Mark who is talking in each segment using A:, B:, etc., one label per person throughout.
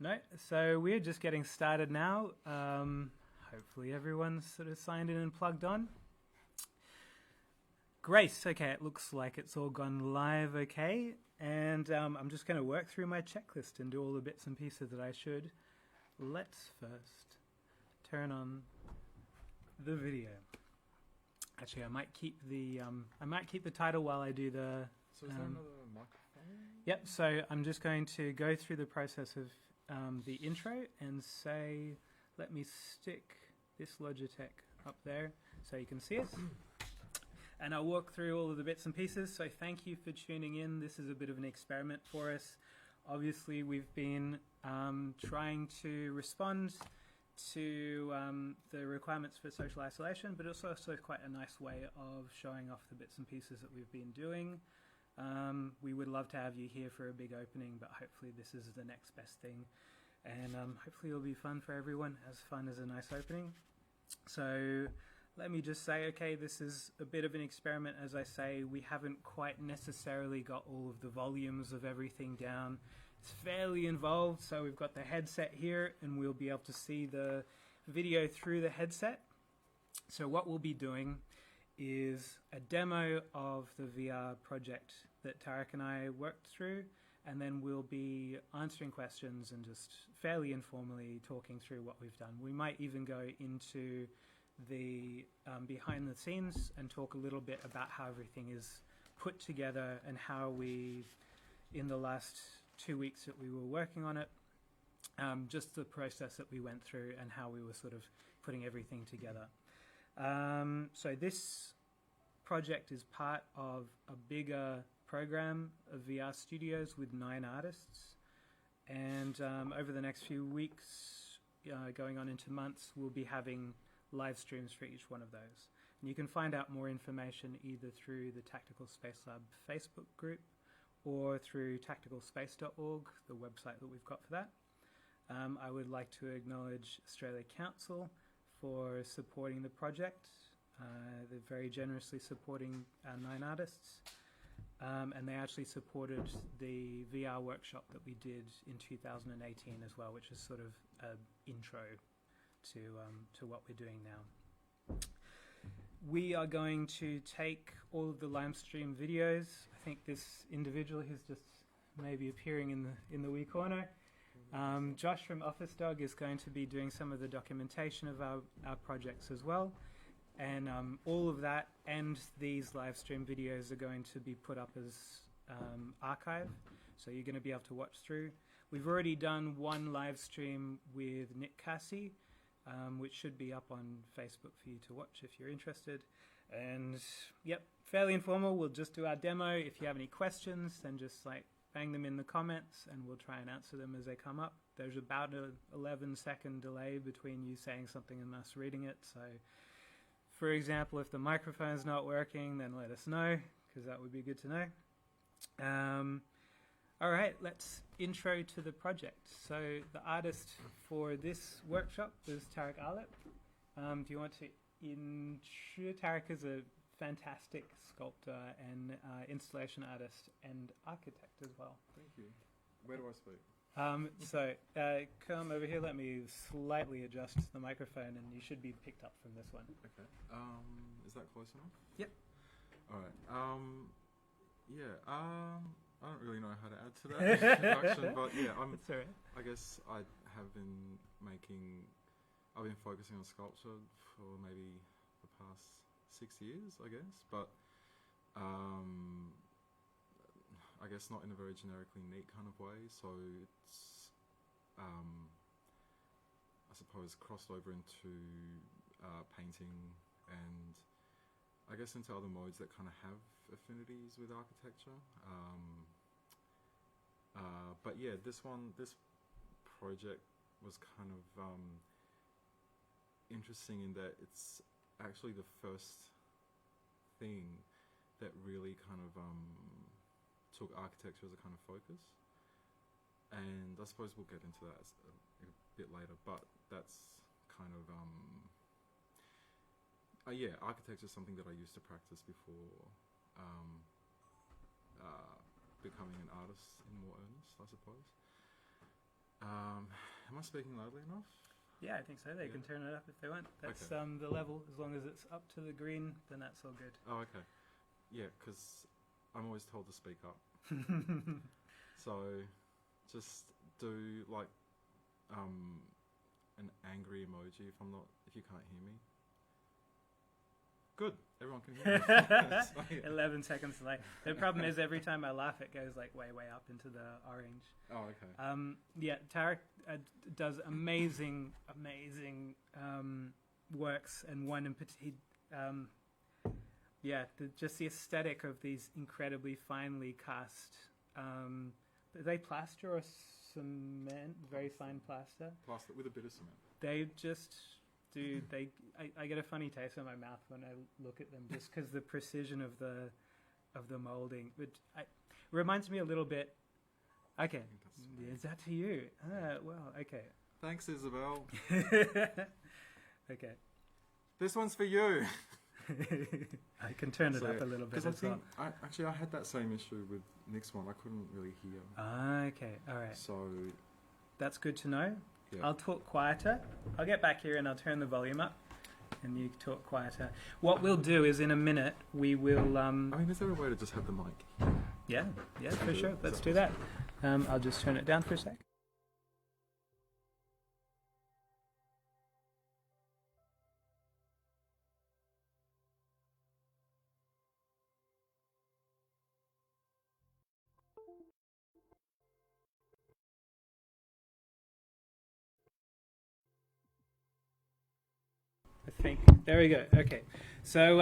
A: No, so we're just getting started now. Hopefully everyone's sort of signed in and plugged on. Grace, okay, it looks like it's all gone live okay. And I'm just going to work through my checklist and do all the bits and pieces that I should. Let's first turn on the video. Actually, I might keep the title while I do the.
B: So is there another microphone?
A: Yep. So I'm just going to go through the process of the intro and say, let me stick this Logitech up there so you can see us. And I'll walk through all of the bits and pieces. So thank you for tuning in. This is a bit of an experiment for us. Obviously, we've been trying to respond to the requirements for social isolation, but it's also quite a nice way of showing off the bits and pieces that we've been doing. We would love to have you here for a big opening, but hopefully this is the next best thing. And hopefully it'll be fun for everyone, as fun as a nice opening. So let me just say, okay, this is a bit of an experiment. As I say, we haven't quite necessarily got all of the volumes of everything down. It's fairly involved, so we've got the headset here, and we'll be able to see the video through the headset. So what we'll be doing is a demo of the VR project that Tarik and I worked through, and then we'll be answering questions and just fairly informally talking through what we've done. We might even go into the behind the scenes and talk a little bit about how everything is put together and how we, in the last 2 weeks that we were working on it, just the process that we went through and how we were sort of putting everything together. So this project is part of a bigger program of VR studios with 9 artists. And over the next few weeks, going on into months, we'll be having live streams for each one of those. And you can find out more information either through the Tactical Space Lab Facebook group or through tacticalspace.org, the website that we've got for that. I would like to acknowledge Australia Council for supporting the project. They're very generously supporting our 9 artists. And they actually supported the VR workshop that we did in 2018 as well, which is sort of an intro to what we're doing now. We are going to take all of the live stream videos. I think this individual who's just maybe appearing in the wee corner. Josh from Office Dog is going to be doing some of the documentation of our projects as well. And all of that and these live stream videos are going to be put up as archive. So you're going to be able to watch through. We've already done one live stream with Nick Cassie, which should be up on Facebook for you to watch if you're interested. And yep, fairly informal. We'll just do our demo. If you have any questions, then just bang them in the comments and we'll try and answer them as they come up. There's about an 11-second delay between you saying something and us reading it. So for example, if the microphone's not working, then let us know, because that would be good to know. All right, let's intro to the project. So the artist for this workshop is Tarik Ahlip. Do you want to intro? Tarik is a fantastic sculptor and installation artist and architect as well.
B: Thank you. Where do I speak?
A: So come over here. Let me slightly adjust the microphone, and you should be picked up from this one.
B: Okay. Is that close enough?
A: Yep.
B: All right. Yeah. I don't really know how to add to that introduction, but yeah,
A: That's all right.
B: I guess I've been focusing on sculpture for maybe the past 6 years, I guess, but I guess not in a very generically neat kind of way. So it's, I suppose, crossed over into painting and I guess into other modes that kind of have affinities with architecture. But yeah, this project was kind of interesting in that it's actually the first thing that really kind of took architecture as a kind of focus, and I suppose we'll get into that a bit later, but that's kind of yeah, architecture is something that I used to practice before becoming an artist in more earnest, I suppose. Am I speaking loudly enough?
A: Yeah, I think so. They can turn it up if they want. That's the level. As long as it's up to the green, then that's all good.
B: Oh, okay. Yeah, because I'm always told to speak up. So just do like an angry emoji if you can't hear me. Good. Everyone can hear me.
A: 11 seconds delay. The problem is every time I laugh, it goes like way up into the orange.
B: Oh, okay.
A: Yeah, Tarik does amazing works, and one in particular. Just the aesthetic of these incredibly finely cast. Are they plaster or cement? Very fine plaster.
B: Plaster with a bit of cement.
A: They just do. I get a funny taste in my mouth when I look at them, just because the precision of the molding. But it reminds me a little bit. Okay, is that to you? Well, okay.
B: Thanks, Isabel.
A: Okay.
B: This one's for you.
A: I can turn it up a little bit as well.
B: I had that same issue with Nick's one. I couldn't really hear.
A: Okay, all right.
B: So
A: that's good to know.
B: Yeah.
A: I'll talk quieter. I'll get back here and I'll turn the volume up, and you talk quieter. What we'll do is in a minute we will.
B: I mean, is there a way to just have the mic?
A: Yeah, for sure. Let's do that. I'll just turn it down for a sec. I think. There we go. Okay. So,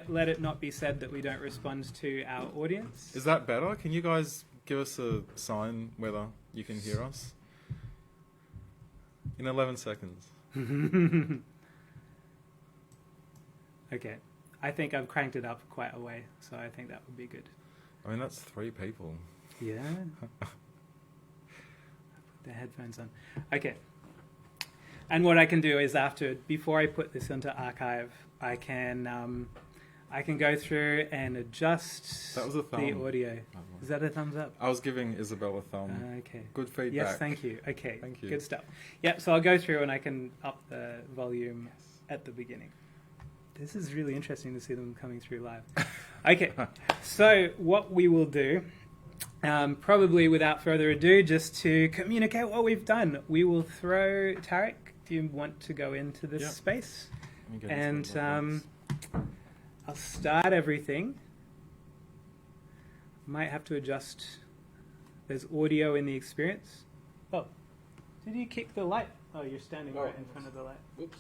A: let it not be said that we don't respond to our audience.
B: Is that better? Can you guys give us a sign whether you can hear us? In 11 seconds.
A: Okay. I think I've cranked it up quite a way, so I think that would be good.
B: I mean, that's 3 people.
A: Yeah. Put the headphones on. Okay. And what I can do is before I put this into archive, I can go through and adjust
B: That was a thumb.
A: the audio. Is that a thumbs up?
B: I was giving Isabel a thumb.
A: Okay.
B: Good feedback.
A: Yes, thank you. Okay.
B: Thank you.
A: Good stuff. Yep, so I'll go through and I can up the volume at the beginning. This is really interesting to see them coming through live. Okay, so what we will do, probably without further ado, just to communicate what we've done, we will throw Tarik. Do you want to go into this space? And I'll start everything. Might have to adjust. There's audio in the experience. Oh, did you kick the light? Oh, you're standing right in front of the light. Oops.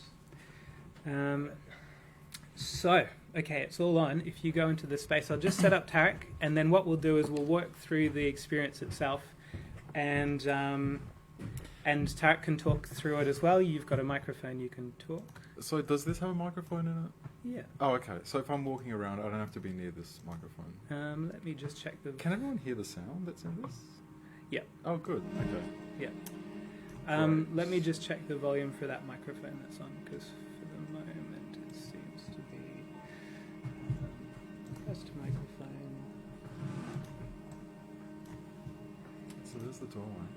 A: So, okay, it's all on. If you go into the space, I'll just set up Tarik, and then what we'll do is we'll work through the experience itself, and Tarik can talk through it as well. You've got a microphone, you can talk.
B: So does this have a microphone in it?
A: Yeah.
B: Oh, okay. So if I'm walking around, I don't have to be near this microphone.
A: Let me just check the...
B: Can everyone hear the sound that's in this?
A: Yeah.
B: Oh, good. Okay.
A: Yeah. Let me just check the volume for that microphone that's on, because for the moment it seems to be first microphone.
B: So there's the doorway.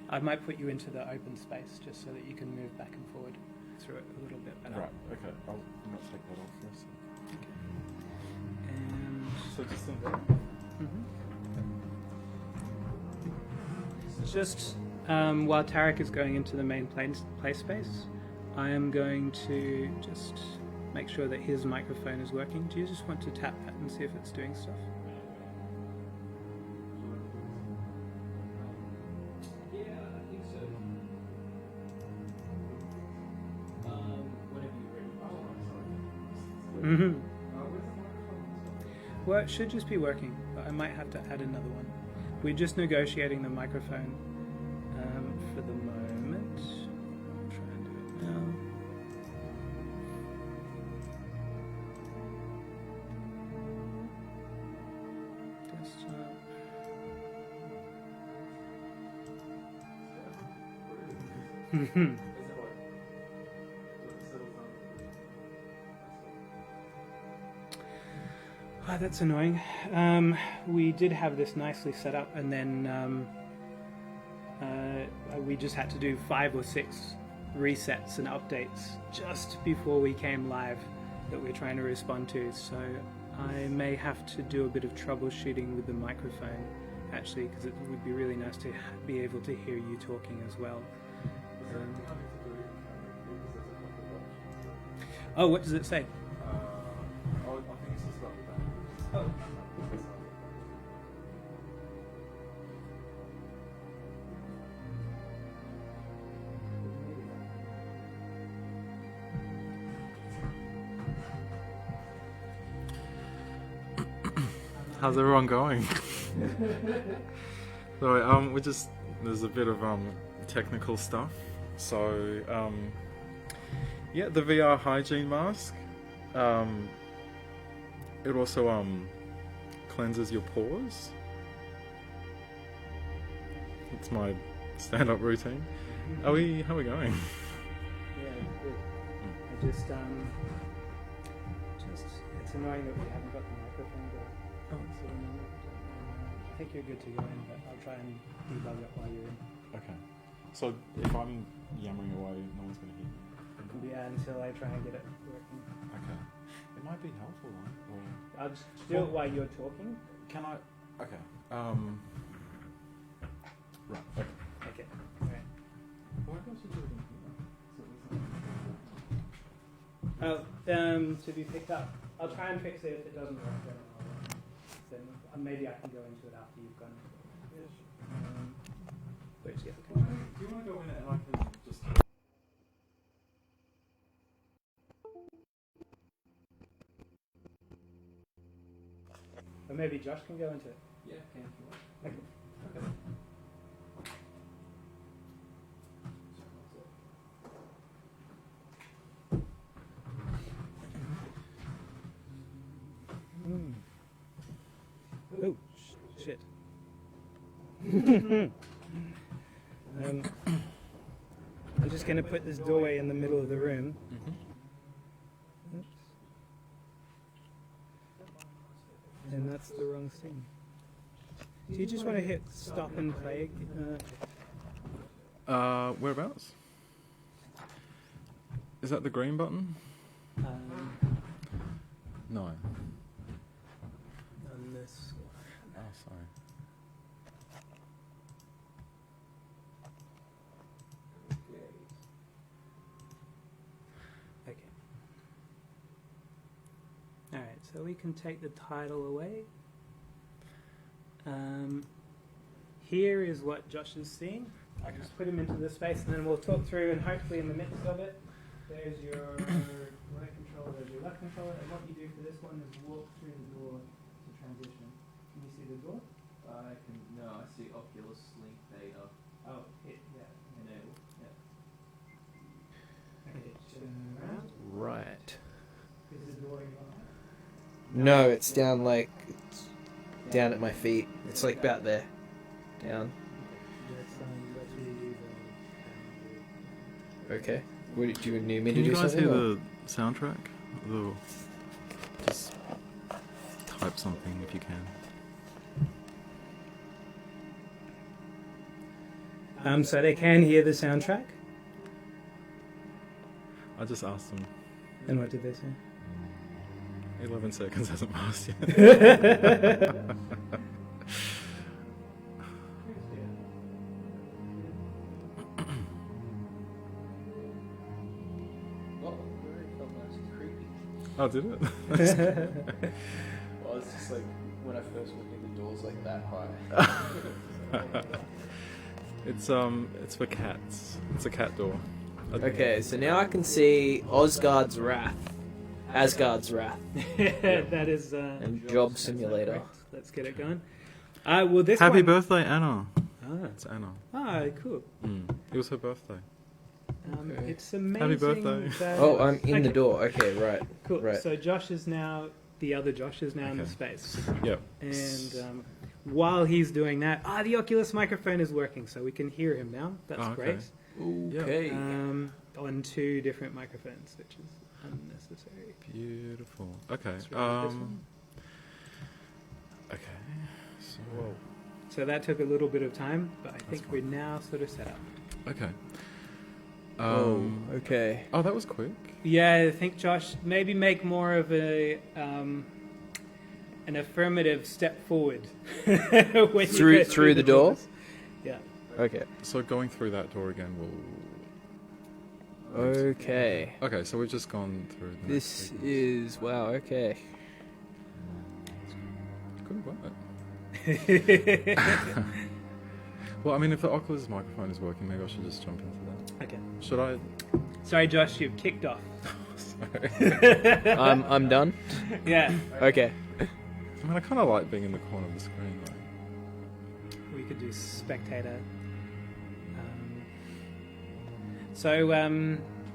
A: I might put you into the open space just so that you can move back and forward through it a little bit better.
B: Right, okay. I'll not take that off for a second.
A: Okay. And
B: So just in there?
A: just while Tarik is going into the main play space, I am going to just make sure that his microphone is working. Do you just want to tap that and see if it's doing stuff? Well, it should just be working, but I might have to add another one. We're just negotiating the microphone for the moment. I'll try and do it now. Desktop. Oh, that's annoying. We did have this nicely set up, and then we just had to do 5 or 6 resets and updates just before we came live that we're trying to respond to. So I may have to do a bit of troubleshooting with the microphone, actually, because it would be really nice to be able to hear you talking as well. Oh, what does it say?
B: I think it's just about that.
A: Oh.
B: How's everyone going? So there's a bit of technical stuff. So yeah, the VR hygiene mask. It also cleanses your pores. It's my stand-up routine. How are we going?
A: Yeah, good. I just it's annoying that we haven't got the microphone going. I think you're good to go in, but I'll try and debug it while you're in.
B: Okay. So if I'm yammering away, no one's going to hear me.
A: Yeah, until I try and get it working.
B: Okay. It might be helpful, right? Or
A: I'll just do it while you're talking.
B: can I? Okay. Right. Okay.
A: Okay. Alright.
B: Why don't you do it in here?
A: To be picked up. I'll try and fix it if it doesn't work. Then maybe I can go into it after you've gone. Where's the other camera?
B: Do you want to go in and I can just?
A: Or maybe Josh can go into it.
B: Yeah, can if you want.
A: Okay.
B: Okay.
A: Oh, shit. I'm just going to put this doorway in the middle of the room. Oops. And that's the wrong thing. Do you just want to hit stop and play?
B: Whereabouts? Is that the green button? No.
A: On this one.
B: Oh, sorry.
A: Okay. Alright, so we can take the title away. Here is what Josh is seeing. I'll just put him into the space and then we'll talk through, and hopefully in the midst of it, there's your right controller, there's your left controller, and what you do for this one is walk through the door to transition. Can you see the door?
C: I see Oculus Link Beta.
A: Oh, hit, yeah.
C: Enable. Yeah.
A: Okay, turn around.
D: Right.
A: Is the door in your eye?
D: No, it's down it's down at my feet. It's like about there. Down.
A: Let's redo the
D: Okay. What do you need me to
B: Can
D: do
B: you guys
D: something?
B: hear
D: or-
B: the soundtrack? Just type something if you can.
A: So they can hear the soundtrack?
B: I just asked them.
A: And what did they say?
B: 11 seconds hasn't passed yet.
C: Oh, very nice and creepy.
B: Oh, did it?
C: Well, it's just like when I first went in, the door's like that high.
B: It's for cats. It's a cat door.
D: Okay, so now I can see Asgard's Wrath.
A: That is...
D: And Job Simulator.
A: correct. Let's get it going. Well, this
B: Happy
A: one...
B: birthday, Anna.
A: Ah.
B: It's Anna.
A: Ah, cool.
B: It was her birthday.
D: Okay.
A: It's amazing.
B: Happy birthday.
A: that-
D: Oh, I'm in the
A: Okay,
D: door. Okay, right.
A: Cool.
D: Right.
A: So Josh is now... The other Josh is now in the
B: Okay.
A: space.
B: Yep.
A: And while he's doing that... the Oculus microphone is working, so we can hear him now. That's
B: Oh, okay.
A: great.
D: Okay.
A: On 2 different microphones, which is unnecessary.
B: Beautiful. Okay.
A: Let's remove this one.
B: Okay. So.
A: So that took a little bit of time, but I think we're now sort of set up.
B: Okay.
D: Okay.
B: Oh, that was quick.
A: Yeah, I think Josh, maybe make more of an affirmative step forward when you go
D: Through the door?
A: doors. Yeah.
D: Okay.
B: So going through that door again will...
D: Okay.
B: Okay, so we've just gone through the next
D: This
B: sequence.
D: is... Wow, okay.
B: Good work. Well, I mean, if the Oculus microphone is working, maybe I should just jump into that.
A: Okay.
B: Should I?
A: Sorry, Josh, you've kicked off.
B: Sorry.
D: I'm done?
A: Yeah.
D: Okay.
B: I mean, I kind of like being in the corner of the screen, right?
A: We could do spectator. So,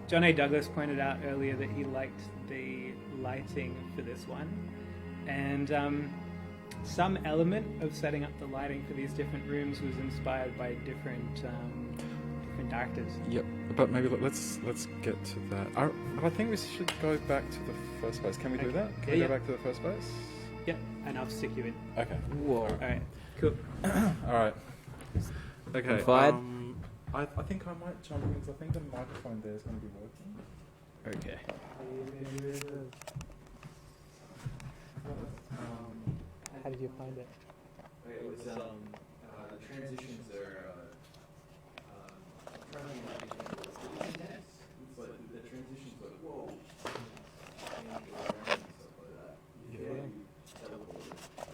A: John A. Douglas pointed out earlier that he liked the lighting for this one. And some element of setting up the lighting for these different rooms was inspired by different directors.
B: Yep. But maybe let's get to that. I think we should go back to the first place. Can we do
A: Okay.
B: that? Can
A: Yeah,
B: we
A: yeah.
B: go back to the first place?
A: Yep, and I'll stick you in.
B: Okay.
D: Whoa.
A: All right, cool.
B: All right. Okay.
D: Fired.
B: I think I might jump in because I think the microphone there is going to be working.
D: Okay.
A: How did you find it?
C: It was the transitions are trying to intense. It's like the transitions like whoa. And stuff like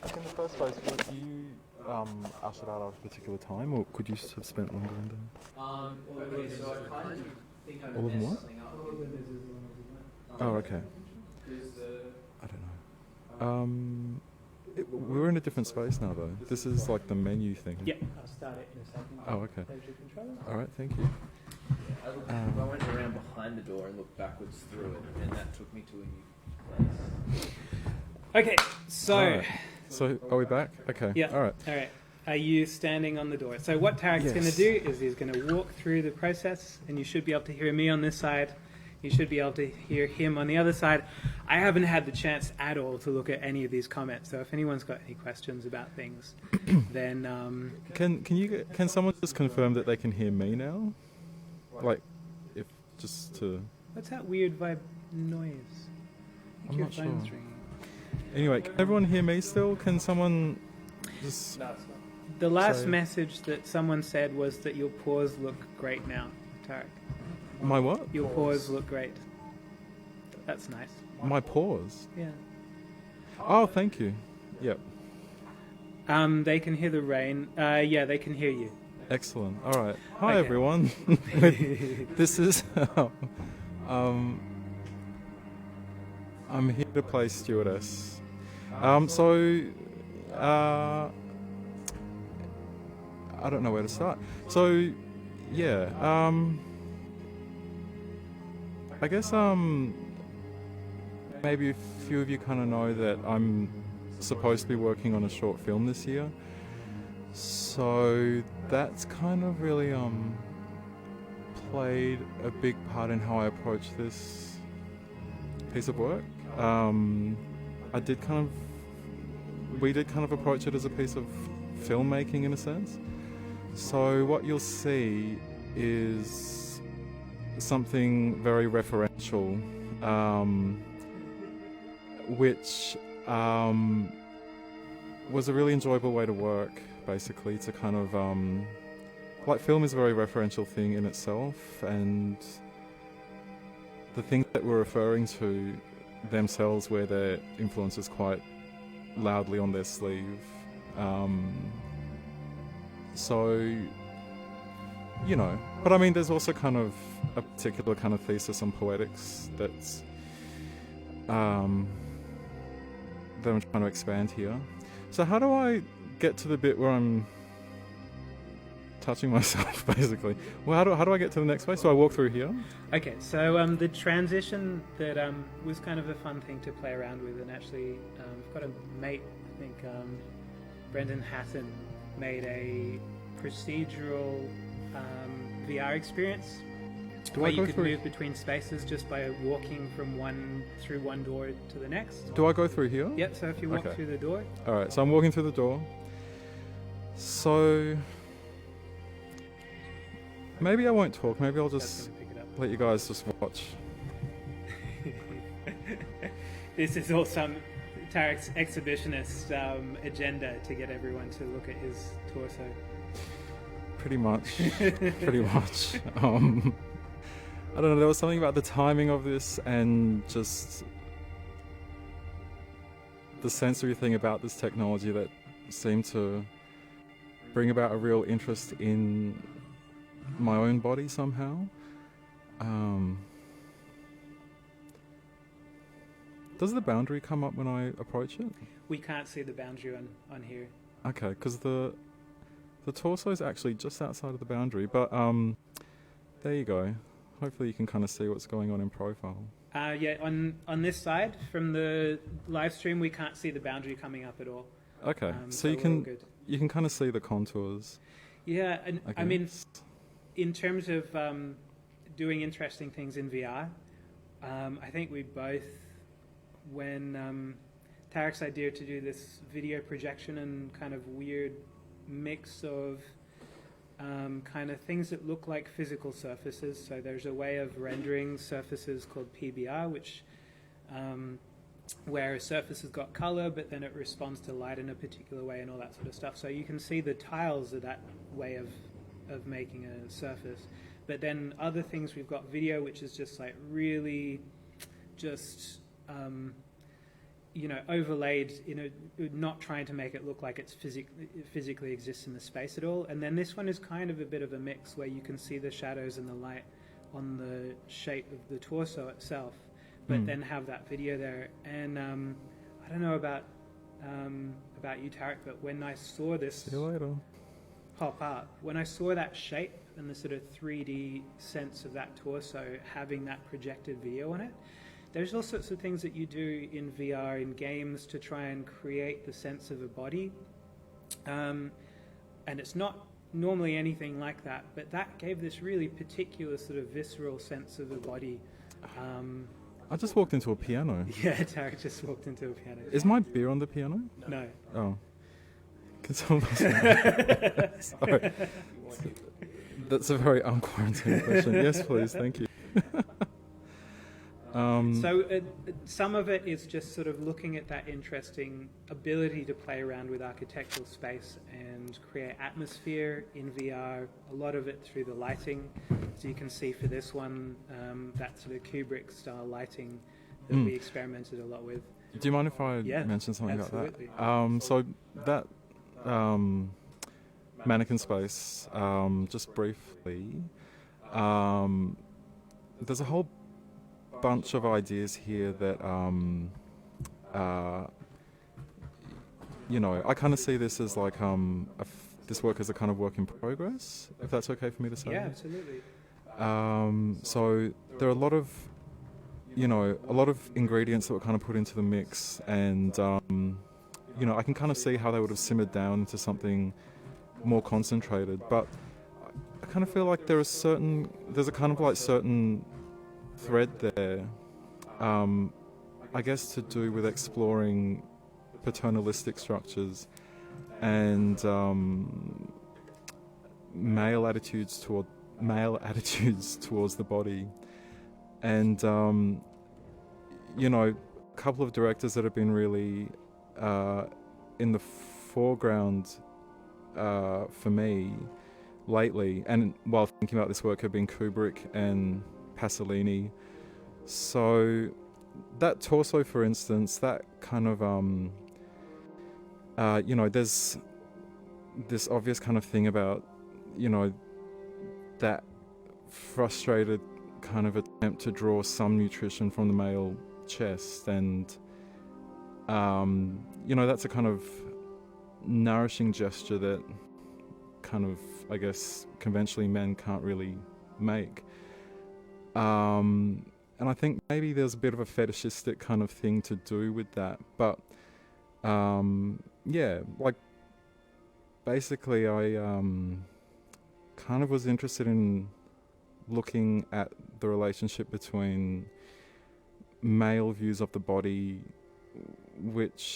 C: that.
B: In the first place, were you ushered out at a particular time, or could you have spent longer in there?
C: Okay, so I kind of think I'm
B: All of them what?
C: messing up.
B: Oh, okay. I don't know. We're in a different space now, though. This is like the menu thing.
A: Yeah, I'll start it in a second.
B: Oh, okay.
A: Close your controller.
B: All right, thank you.
C: I went around behind the door and looked backwards through it, and that took me to a new place.
A: Okay, so
B: Alright. So, are we back? Okay.
A: Yeah.
B: All right.
A: all right, are you standing on the door? So what Tarik's going to
B: Yes.
A: do is he's going to walk through the process, and you should be able to hear me on this side. You should be able to hear him on the other side. I haven't had the chance at all to look at any of these comments, so if anyone's got any questions about things, then
B: Can someone just confirm that they can hear me now? Like, if just to.
A: what's that weird noise?
B: I'm
A: Your
B: not
A: phone's
B: sure.
A: ringing.
B: Anyway, can everyone hear me still? Can someone just?
A: The last
B: So-
A: message that someone said was that your paws look great now, Tarik.
B: My what?
A: Your paws look great. That's nice.
B: My paws.
A: Yeah.
B: Oh, thank you. Yep.
A: They can hear the rain. Yeah, they can hear you.
B: Excellent. All right. Hi,
A: Okay.
B: everyone. This is. I'm here to play stewardess. I don't know where to start. So, yeah. I guess maybe a few of you kind of know that I'm supposed to be working on a short film this year. So that's kind of really played a big part in how I approach this piece of work. We did kind of approach it as a piece of filmmaking in a sense. So what you'll see is something very referential, which was a really enjoyable way to work, basically, to kind of like, film is a very referential thing in itself, and the things that we're referring to themselves wear their influences quite loudly on their sleeve. So, you know, but I mean, there's also kind of a particular kind of thesis on poetics that's that I'm trying to expand here. So how do I get to the bit where I'm touching myself, basically? Well, how do I get to the next place? Do I walk through here?
A: Okay, so the transition that was kind of a fun thing to play around with, and actually I've got a mate, I think Brendan Hatton, made a procedural VR experience
B: Do
A: where
B: I
A: you
B: go
A: could
B: through?
A: move between spaces just by walking through one door to the next.
B: Do I go through here?
A: Yep, so if you walk
B: Okay.
A: through the door,
B: All right. So I'm walking through the door. So, Maybe I won't talk. Maybe I'll
A: That's
B: just
A: going to pick it up.
B: let you guys just watch.
A: This is all some Tarik's exhibitionist agenda to get everyone to look at his torso.
B: Pretty much. Pretty much. I don't know, there was something about the timing of this and just the sensory thing about this technology that seemed to bring about a real interest in my own body somehow. Does the boundary come up when I approach it?
A: We can't see the boundary on here.
B: Okay, because the torso is actually just outside of the boundary, but there you go. Hopefully you can kind of see what's going on in profile.
A: Yeah, on this side from the live stream, we can't see the boundary coming up at all.
B: Okay, so
A: we're all good.
B: you can kind of see the contours.
A: Yeah, and I mean,
B: guess.
A: in terms of doing interesting things in VR, I think we both, when Tarik's idea to do this video projection and kind of weird mix of kind of things that look like physical surfaces. So there's a way of rendering surfaces called PBR, which where a surface has got color, but then it responds to light in a particular way and all that sort of stuff. So you can see the tiles of that way of making a surface. But then other things, we've got video, which is just like really just overlaid, not trying to make it look like it's physically exists in the space at all. And then this one is kind of a bit of a mix where you can see the shadows and the light on the shape of the torso itself, but then have that video there. And I don't know about you, Tarik, but when I saw this
B: See you later.
A: pop up, when I saw that shape and the sort of 3D sense of that torso having that projected video on it, there's all sorts of things that you do in VR in games to try and create the sense of a body. And it's not normally anything like that, but that gave this really particular sort of visceral sense of a body.
B: I just walked into a piano.
A: Yeah, Tarik just walked into a piano.
B: Is my beer on the piano?
A: No.
B: Oh. Can someone Sorry. That's a very unquarantined question. Yes, please. Thank you.
A: So some of it is just sort of looking at that interesting ability to play around with architectural space and create atmosphere in VR, a lot of it through the lighting. So you can see for this one, that sort of Kubrick-style lighting that we experimented a lot with.
B: Do you mind if I
A: Yeah,
B: mention something
A: absolutely.
B: about that? So that mannequin space, just briefly, there's a whole bunch of ideas here that I kind of see this as like this work as a kind of work in progress, if that's okay for me to say.
A: Yeah, absolutely.
B: So there are a lot of ingredients that were kind of put into the mix, and I can kind of see how they would have simmered down into something more concentrated, but I kind of feel like there's a kind of like certain thread there, I guess, to do with exploring paternalistic structures and male attitudes towards the body, and a couple of directors that have been really in the foreground for me lately, and while thinking about this work, have been Kubrick and Pasolini. So that torso, for instance, that kind of there's this obvious kind of thing about that frustrated kind of attempt to draw some nutrition from the male chest, and that's a kind of nourishing gesture that kind of, I guess, conventionally men can't really make. And I think maybe there's a bit of a fetishistic kind of thing to do with that, but basically I kind of was interested in looking at the relationship between male views of the body,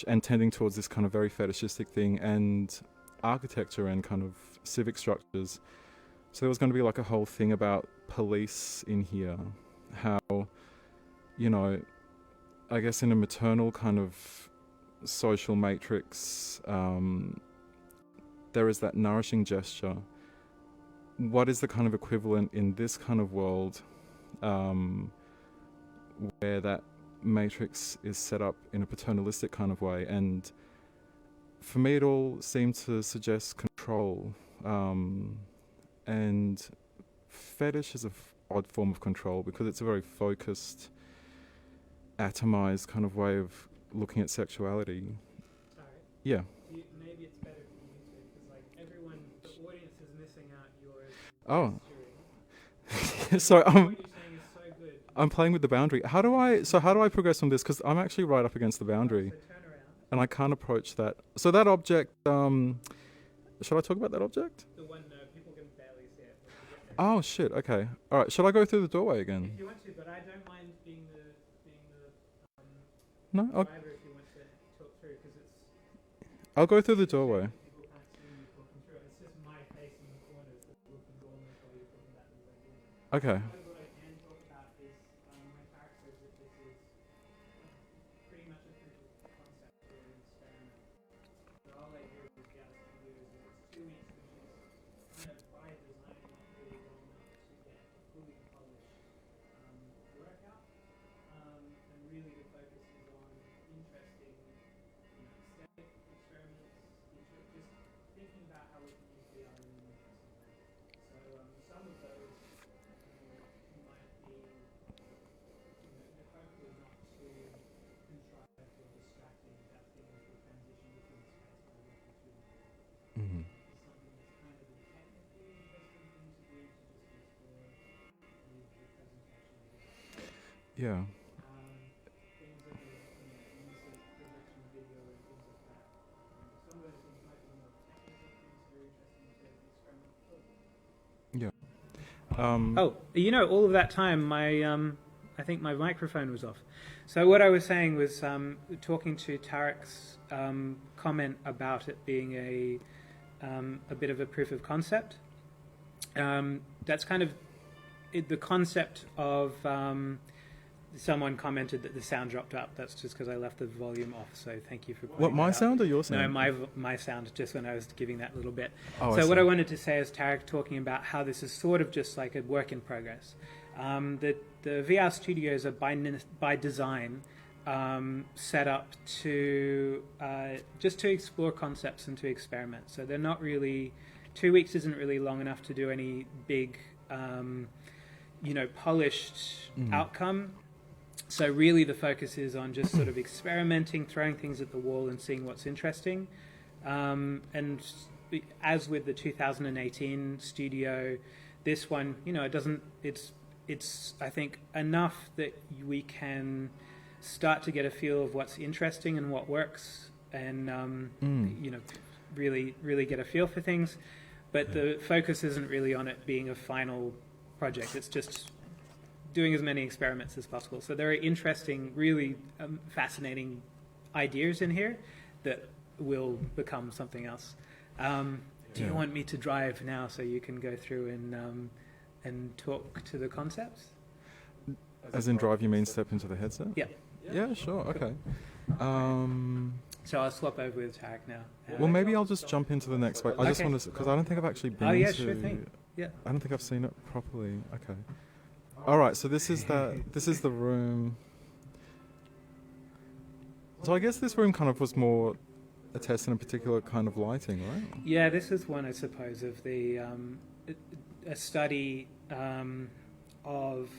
B: and tending towards this kind of very fetishistic thing, and architecture and kind of civic structures. So there was going to be like a whole thing about police in here, how, you know, I guess in a maternal kind of social matrix, there is that nourishing gesture. What is the kind of equivalent in this kind of world, where that matrix is set up in a paternalistic kind of way? And for me, it all seemed to suggest control. And fetish is a odd form of control because it's a very focused, atomized kind of way of looking at sexuality.
A: Sorry.
B: Yeah.
A: Maybe it's better for you to, because like everyone, the audience is missing out your.
B: Oh.
A: gesturing.
B: So
A: What you're saying is so good.
B: I'm playing with the boundary. How do I progress from this? Because I'm actually right up against the boundary,
A: So turn around.
B: and I can't approach that. So that object. Should I talk about that object?
A: The one, no, people can barely see it.
B: Oh shit. Okay. All right. Should I go through the doorway again?
A: If you want to, but I don't mind being the
B: No.
A: driver if you want to talk through, because it's.
B: I'll go through the doorway.
A: People can't see you talking through it. It's just my face in the corners that looking normally while you're talking about the regular.
B: Okay.
A: What I can talk about is my character is that this is pretty much a proof of concept or an experiment. So all I do is get us to do is it's 2 weeks, which is kind of by design not really long enough to get a fully polished workout. And really the focus is on interesting, aesthetic experiments, just thinking about how we can use VR in an interesting way. So some of those might be, hopefully not too contrived or distracting about things that transition between space by walking through them.
B: Mm-hmm.
A: It's something that's kind of a technically interesting thing to do to just explore with the presentation.
B: Yeah.
A: Things like the use of projection video and things like that. Some of those things might be more technical things that are interesting to experiment with.
B: Yeah.
A: All of that time, I think my microphone was off. So what I was saying was talking to Tarik's comment about it being a bit of a proof of concept. That's kind of the concept of. Someone commented that the sound dropped up. That's just because I left the volume off. So thank you for.
B: What, my sound or your sound?
A: No, my sound. Just when I was giving that little bit.
B: Oh,
A: So
B: I
A: what
B: see.
A: I wanted to say is Tarik talking about how this is sort of just like a work in progress. The VR studios are by design set up to just to explore concepts and to experiment. So they're not really. 2 weeks isn't really long enough to do any big, polished outcome. So really the focus is on just sort of experimenting, throwing things at the wall and seeing what's interesting. And as with the 2018 studio, this one, it doesn't, it's I think enough that we can start to get a feel of what's interesting and what works and, really get a feel for things. But the focus isn't really on it being a final project. It's just doing as many experiments as possible. So there are interesting, really fascinating ideas in here that will become something else. Do you want me to drive now so you can go through and talk to the concepts?
B: As in drive, you mean step into the headset?
A: Yeah.
B: Yeah, sure. Okay.
A: So I'll swap over with Tarik now.
B: Well, maybe I'll just jump into the next way. I just
A: Okay.
B: want to, because I don't think I've actually been
A: Oh, yeah,
B: to.
A: sure thing. Yeah.
B: I don't think I've seen it properly. Okay. All right. So this is the room. So I guess this room kind of was more a test in a particular kind of lighting, right?
A: Yeah, this is one, I suppose, of the a study of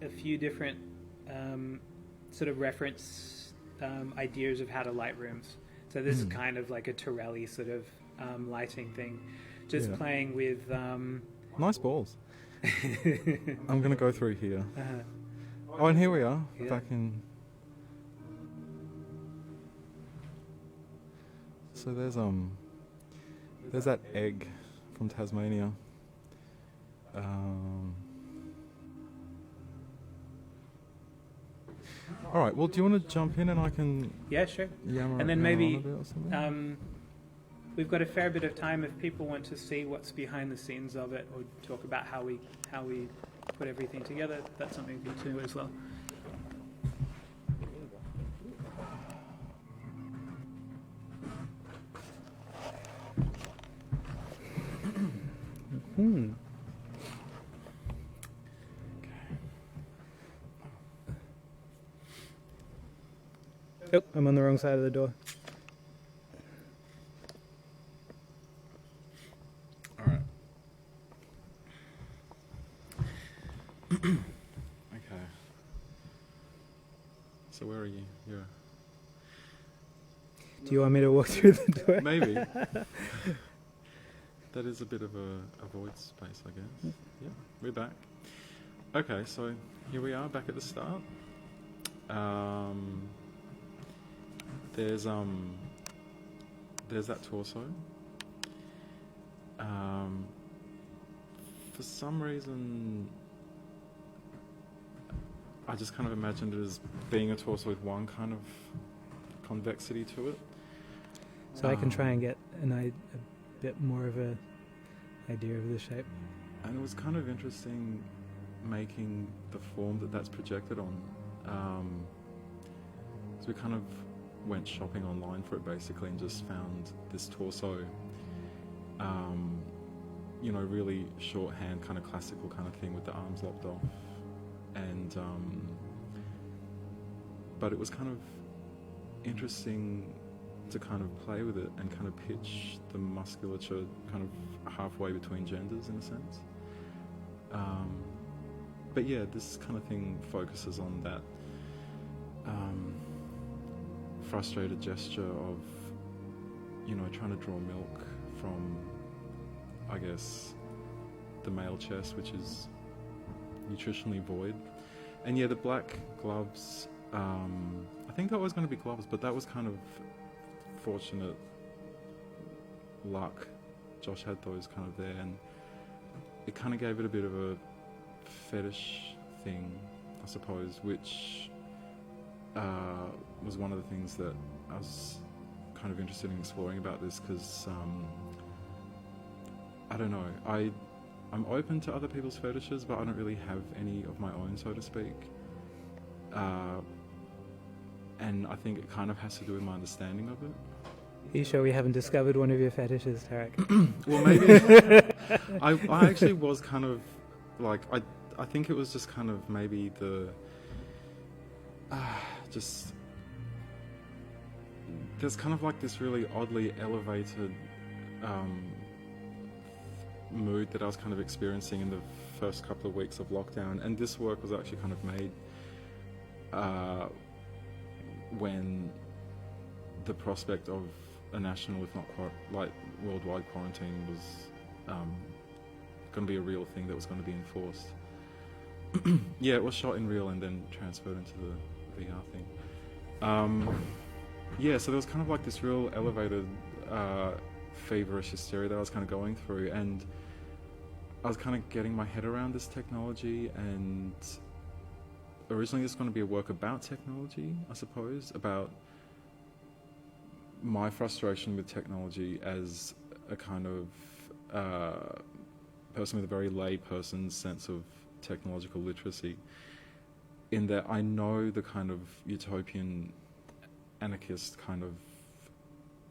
A: a few different sort of reference ideas of how to light rooms. So this is kind of like a Torelli sort of lighting thing, just playing with.
B: Nice balls. I'm gonna go through here.
A: Uh-huh.
B: Oh, and here we are,
A: Yeah.
B: back in. So there's that egg from Tasmania. All right. Well, do you want to jump in and I can
A: Yeah, sure.
B: yammer
A: And then
B: on
A: maybe,
B: a bit or something?
A: we've got a fair bit of time if people want to see what's behind the scenes of it, or talk about how we put everything together. That's something we can do as well. Oh, I'm on the wrong side of the door.
B: All right. Okay. So where are you? You're
A: Do you want me to walk through the door?
B: maybe. That is a bit of a void space, I guess. Yeah, we're back. Okay, so here we are back at the start. There's that torso. For some reason, I just kind of imagined it as being a torso with one kind of convexity to it.
A: So I can try and get a bit more of a idea of the shape.
B: And it was kind of interesting making the form that's projected on. So we kind of went shopping online for it basically and just found this torso, really shorthand, kind of classical kind of thing with the arms lopped off. And, but it was kind of interesting to kind of play with it and kind of pitch the musculature kind of halfway between genders in a sense. But yeah, this kind of thing focuses on that frustrated gesture of, trying to draw milk from, I guess, the male chest, which is nutritionally void. And yeah, the black gloves, I think that was going to be gloves, but that was kind of fortunate luck. Josh had those kind of there, and it kind of gave it a bit of a fetish thing, I suppose, which was one of the things that I was kind of interested in exploring about this, because I don't know, I'm open to other people's fetishes, but I don't really have any of my own, so to speak. And I think it kind of has to do with my understanding of it.
A: Are you sure we haven't discovered one of your fetishes, Tarik?
B: Well, maybe. I actually was kind of like, I think it was just kind of maybe just there's kind of like this really oddly elevated mood that I was kind of experiencing in the first couple of weeks of lockdown, and this work was actually kind of made when the prospect of a national, if not worldwide quarantine was going to be a real thing that was going to be enforced. Yeah, it was shot in real and then transferred into the VR thing. Yeah, so there was kind of like this real elevated feverish hysteria that I was kind of going through, and I was kind of getting my head around this technology, and originally this was going to be a work about technology, I suppose, about my frustration with technology as a kind of person with a very lay person's sense of technological literacy, in that I know the kind of utopian anarchist kind of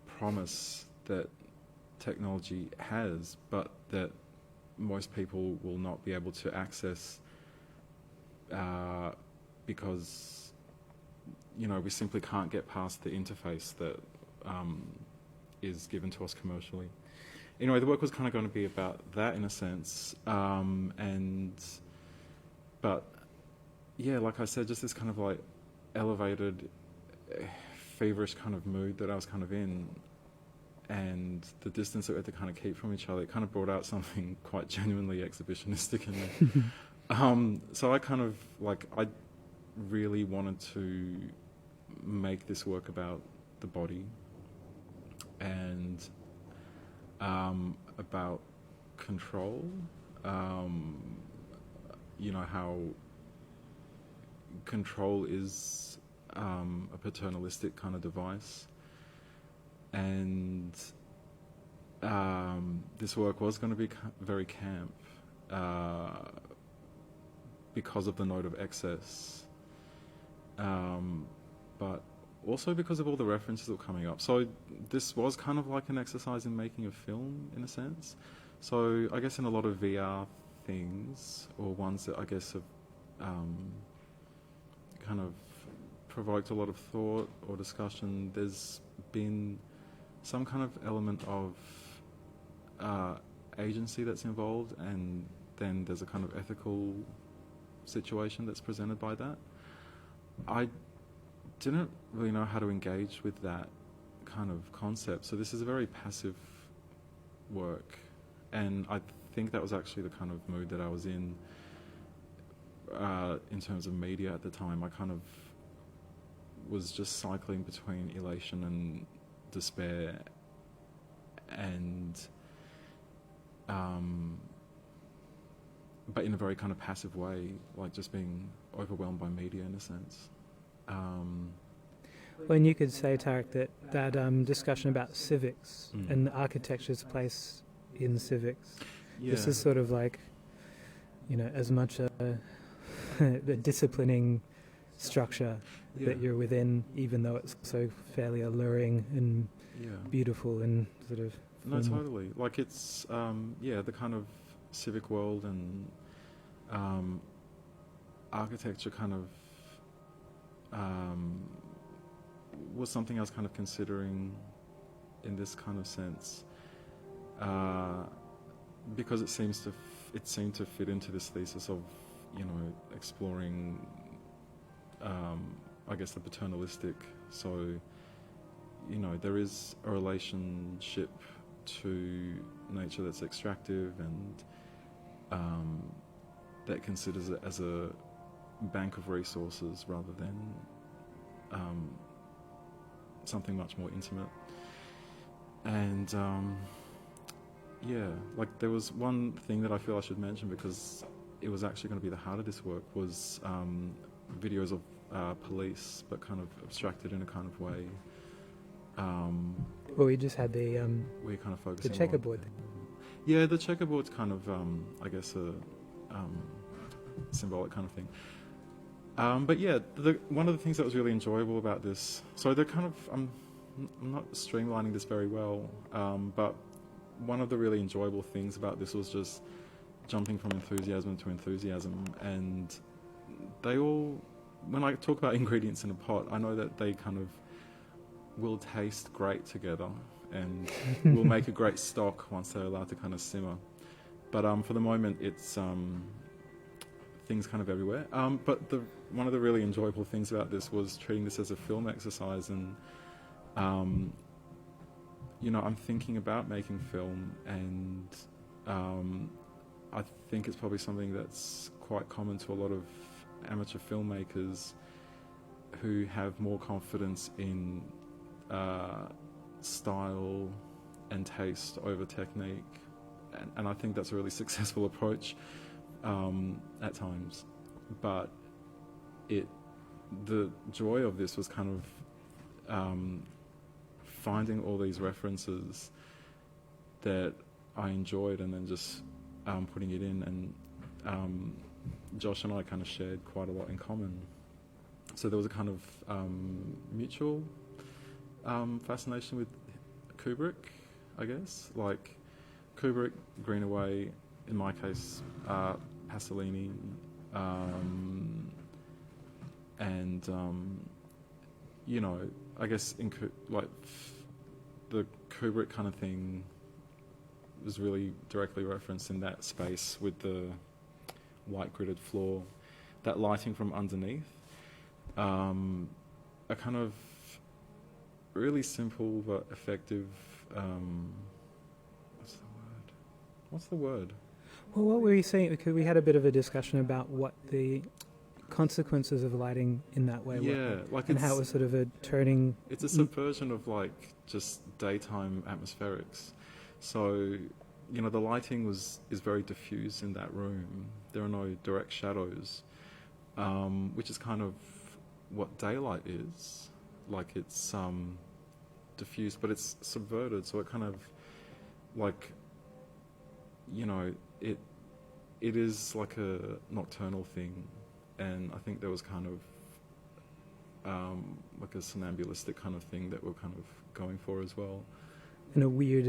B: promise that technology has, but that most people will not be able to access because we simply can't get past the interface that is given to us commercially. Anyway, the work was kind of going to be about that in a sense, but yeah, like I said, just this kind of like elevated, feverish kind of mood that I was kind of in, and the distance that we had to kind of keep from each other, it kind of brought out something quite genuinely exhibitionistic in me. So I kind of I really wanted to make this work about the body and about control, how control is a paternalistic kind of device, and this work was going to be very camp because of the note of excess, but also because of all the references that were coming up. So this was kind of like an exercise in making a film, in a sense. So I guess in a lot of VR things, or ones that I guess have kind of provoked a lot of thought or discussion, there's been some kind of element of agency that's involved, and then there's a kind of ethical situation that's presented by that. I didn't really know how to engage with that kind of concept, so this is a very passive work, and I think that was actually the kind of mood that I was in terms of media at the time. I kind of was just cycling between elation and despair, and but in a very kind of passive way, like just being overwhelmed by media in a sense.
A: When you could say, Tarik, that discussion about civics and architecture's place in civics, this is sort of like, as much the disciplining structure that you're within, even though it's so fairly alluring and beautiful and sort of
B: formal. No, totally. Like it's the kind of civic world and architecture kind of was something I was kind of considering in this kind of sense, because it seemed to fit into this thesis of exploring I guess the paternalistic. So there is a relationship to nature that's extractive and that considers it as a bank of resources rather than something much more intimate. And like there was one thing that I feel I should mention, because it was actually going to be the heart of this work, was videos of police, but kind of abstracted in a kind of way.
A: Well, we just had the
B: we're kind of focusing
A: the checkerboard.
B: Yeah, the checkerboard's kind of I guess a symbolic kind of thing. But yeah, one of the things that was really enjoyable about this, so they're kind of, I'm not streamlining this very well, but one of the really enjoyable things about this was just jumping from enthusiasm to enthusiasm. And they all, when I talk about ingredients in a pot, I know that they kind of will taste great together and will make a great stock once they're allowed to kind of simmer. But for the moment, it's things kind of everywhere. But one of the really enjoyable things about this was treating this as a film exercise, and I'm thinking about making film, and I think it's probably something that's quite common to a lot of amateur filmmakers who have more confidence in style and taste over technique, and I think that's a really successful approach at times. But the joy of this was kind of finding all these references that I enjoyed, and then just putting it in, and Josh and I kind of shared quite a lot in common. So there was a kind of mutual fascination with Kubrick, I guess. Like Kubrick, Greenaway, in my case, Pasolini, and I guess the Kubrick kind of thing was really directly referenced in that space with the white gridded floor, that lighting from underneath, a kind of really simple but effective. What's the word?
A: Well, what were you saying? Because we had a bit of a discussion about what the consequences of lighting in that way were, and how it was sort of a turning.
B: It's a subversion of like just daytime atmospherics. So, the lighting is very diffuse in that room. There are no direct shadows, which is kind of what daylight is. Like it's diffuse, but it's subverted. So it kind of like, you know, it is like a nocturnal thing, and I think there was kind of like a somnambulistic kind of thing that we're kind of going for as well.
A: And a weird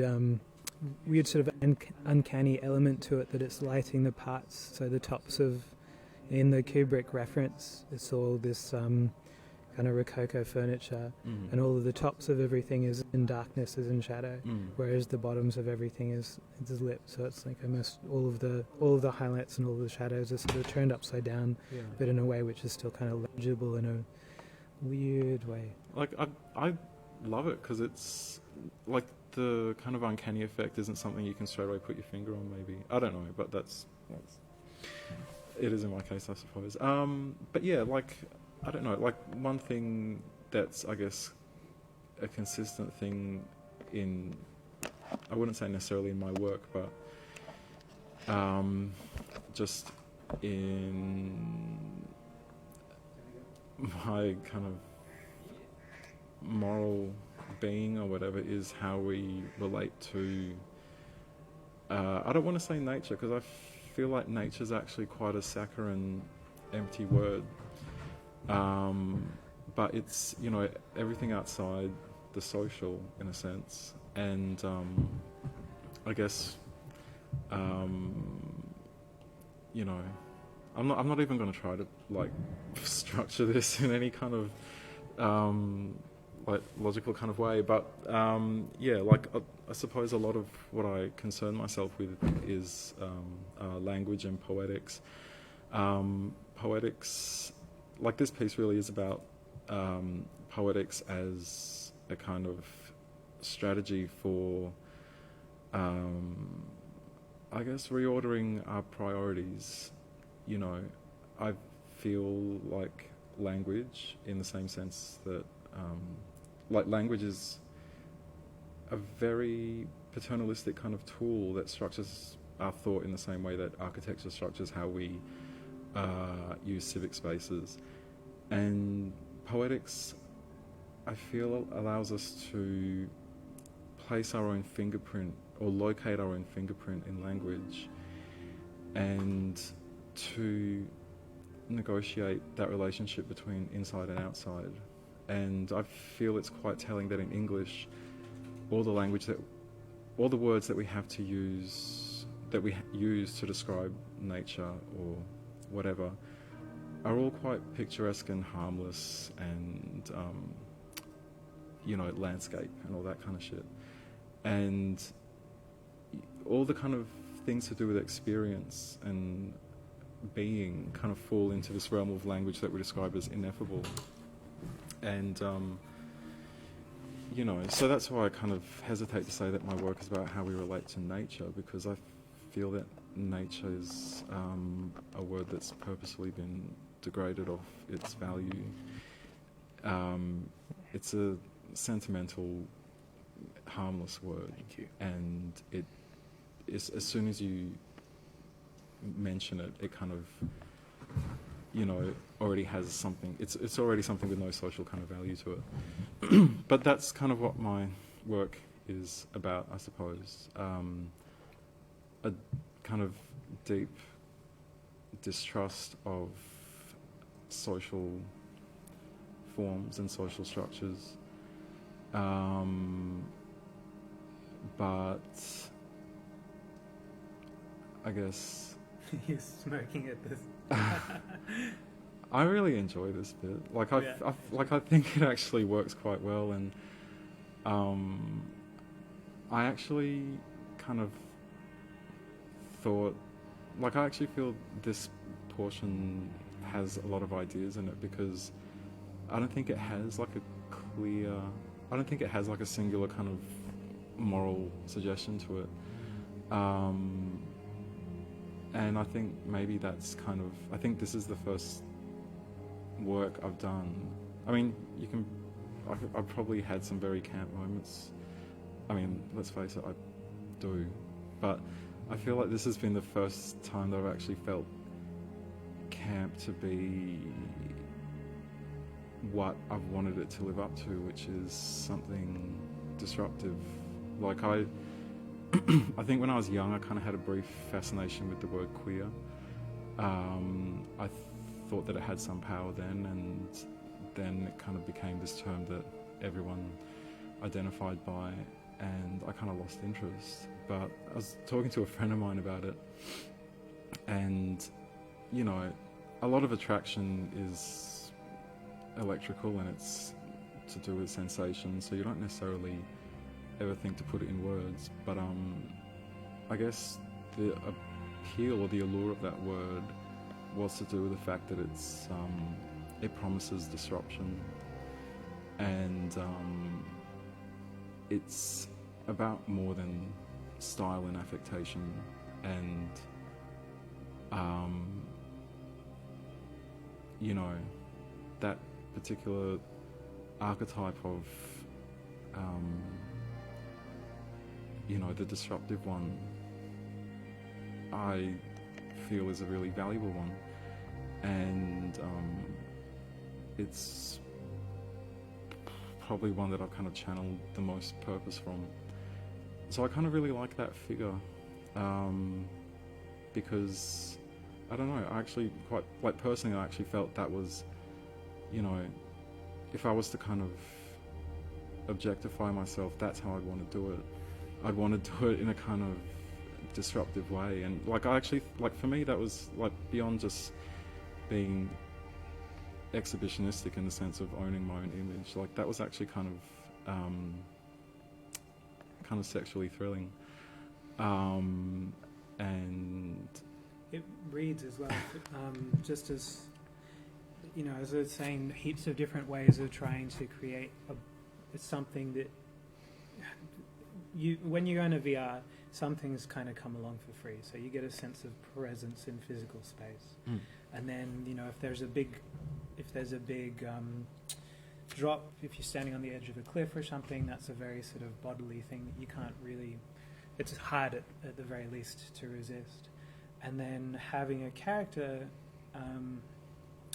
A: sort of uncanny element to it, that it's lighting the parts, so the tops of, in the Kubrick reference, it's all this kind of Rococo furniture, and all of the tops of everything is in darkness, is in shadow, whereas the bottoms of everything is lit. So it's like almost all of the highlights and all of the shadows are sort of turned upside down,
B: Yeah.
A: but in a way which is still kind of legible in a weird way.
B: Like, I love it because it's like the kind of uncanny effect isn't something you can straight away put your finger on. Maybe, I don't know, but that's it is in my case, I suppose. But yeah, like, I don't know, like one thing that's, I guess, a consistent thing in, I wouldn't say necessarily in my work, but just in my kind of moral being or whatever, is how we relate to, I don't want to say nature, because I feel like nature is actually quite a saccharine, empty word, but it's, you know, everything outside the social, in a sense. And I guess, you know, I'm not even going to try to like structure this in any kind of like logical kind of way, but yeah, like I suppose a lot of what I concern myself with is language and poetics. Poetics, like this piece really is about poetics as a kind of strategy for, I guess, reordering our priorities. You know, I feel like language, in the same sense that, like, language is a very paternalistic kind of tool that structures our thought in the same way that architecture structures how we use civic spaces. And poetics, I feel, allows us to place our own fingerprint, or locate our own fingerprint in language, and to negotiate that relationship between inside and outside. And I feel it's quite telling that in English, all the words that we have to use, that we use to describe nature or whatever, are all quite picturesque and harmless, and you know, landscape and all that kind of shit. And all the kind of things to do with experience and being kind of fall into this realm of language that we describe as ineffable. And you know, so that's why I kind of hesitate to say that my work is about how we relate to nature, because I feel that nature is a word that's purposely been degraded of its value. It's a sentimental, harmless word.
A: Thank you.
B: And it is, as soon as you mention it, it kind of, you know, already has something. It's already something with no social kind of value to it. But that's kind of what my work is about, I suppose. A kind of deep distrust of social forms and social structures. But I guess
A: You're smoking at this.
B: I really enjoy this bit. Like I think it actually works quite well, and I actually kind of thought, like, I actually feel this portion has a lot of ideas in it, because I don't think it has like I don't think it has like a singular kind of moral suggestion to it. And I think maybe that's kind of, I think this is the first work I've done. I mean, I've probably had some very camp moments. I mean, let's face it, I do. But I feel like this has been the first time that I've actually felt camp to be what I've wanted it to live up to, which is something disruptive. Like, I think when I was young, I kind of had a brief fascination with the word queer. I thought that it had some power then, and then it kind of became this term that everyone identified by, and I kind of lost interest. But I was talking to a friend of mine about it, and, you know, a lot of attraction is electrical, and it's to do with sensation, so you don't necessarily ever think to put it in words, but I guess the appeal or the allure of that word was to do with the fact that it promises disruption, and it's about more than style and affectation, and you know, that particular archetype of you know, the disruptive one, I feel is a really valuable one, and it's probably one that I've kind of channeled the most purpose from. So I kind of really like that figure, because I don't know, I actually quite, like, personally, I actually felt that was, you know, if I was to kind of objectify myself, that's how I'd want to do it. I'd want to do it in a kind of disruptive way, and like, I actually, like, for me, that was like beyond just being exhibitionistic in the sense of owning my own image. Like, that was actually kind of sexually thrilling, and
A: it reads as well, just as, you know, as I was saying, heaps of different ways of trying to create something that when you go into VR, some things kind of come along for free, so you get a sense of presence in physical space. And then, you know, if there's a big drop, if you're standing on the edge of a cliff or something, that's a very sort of bodily thing that you can't really, it's hard at the very least to resist. And then having a character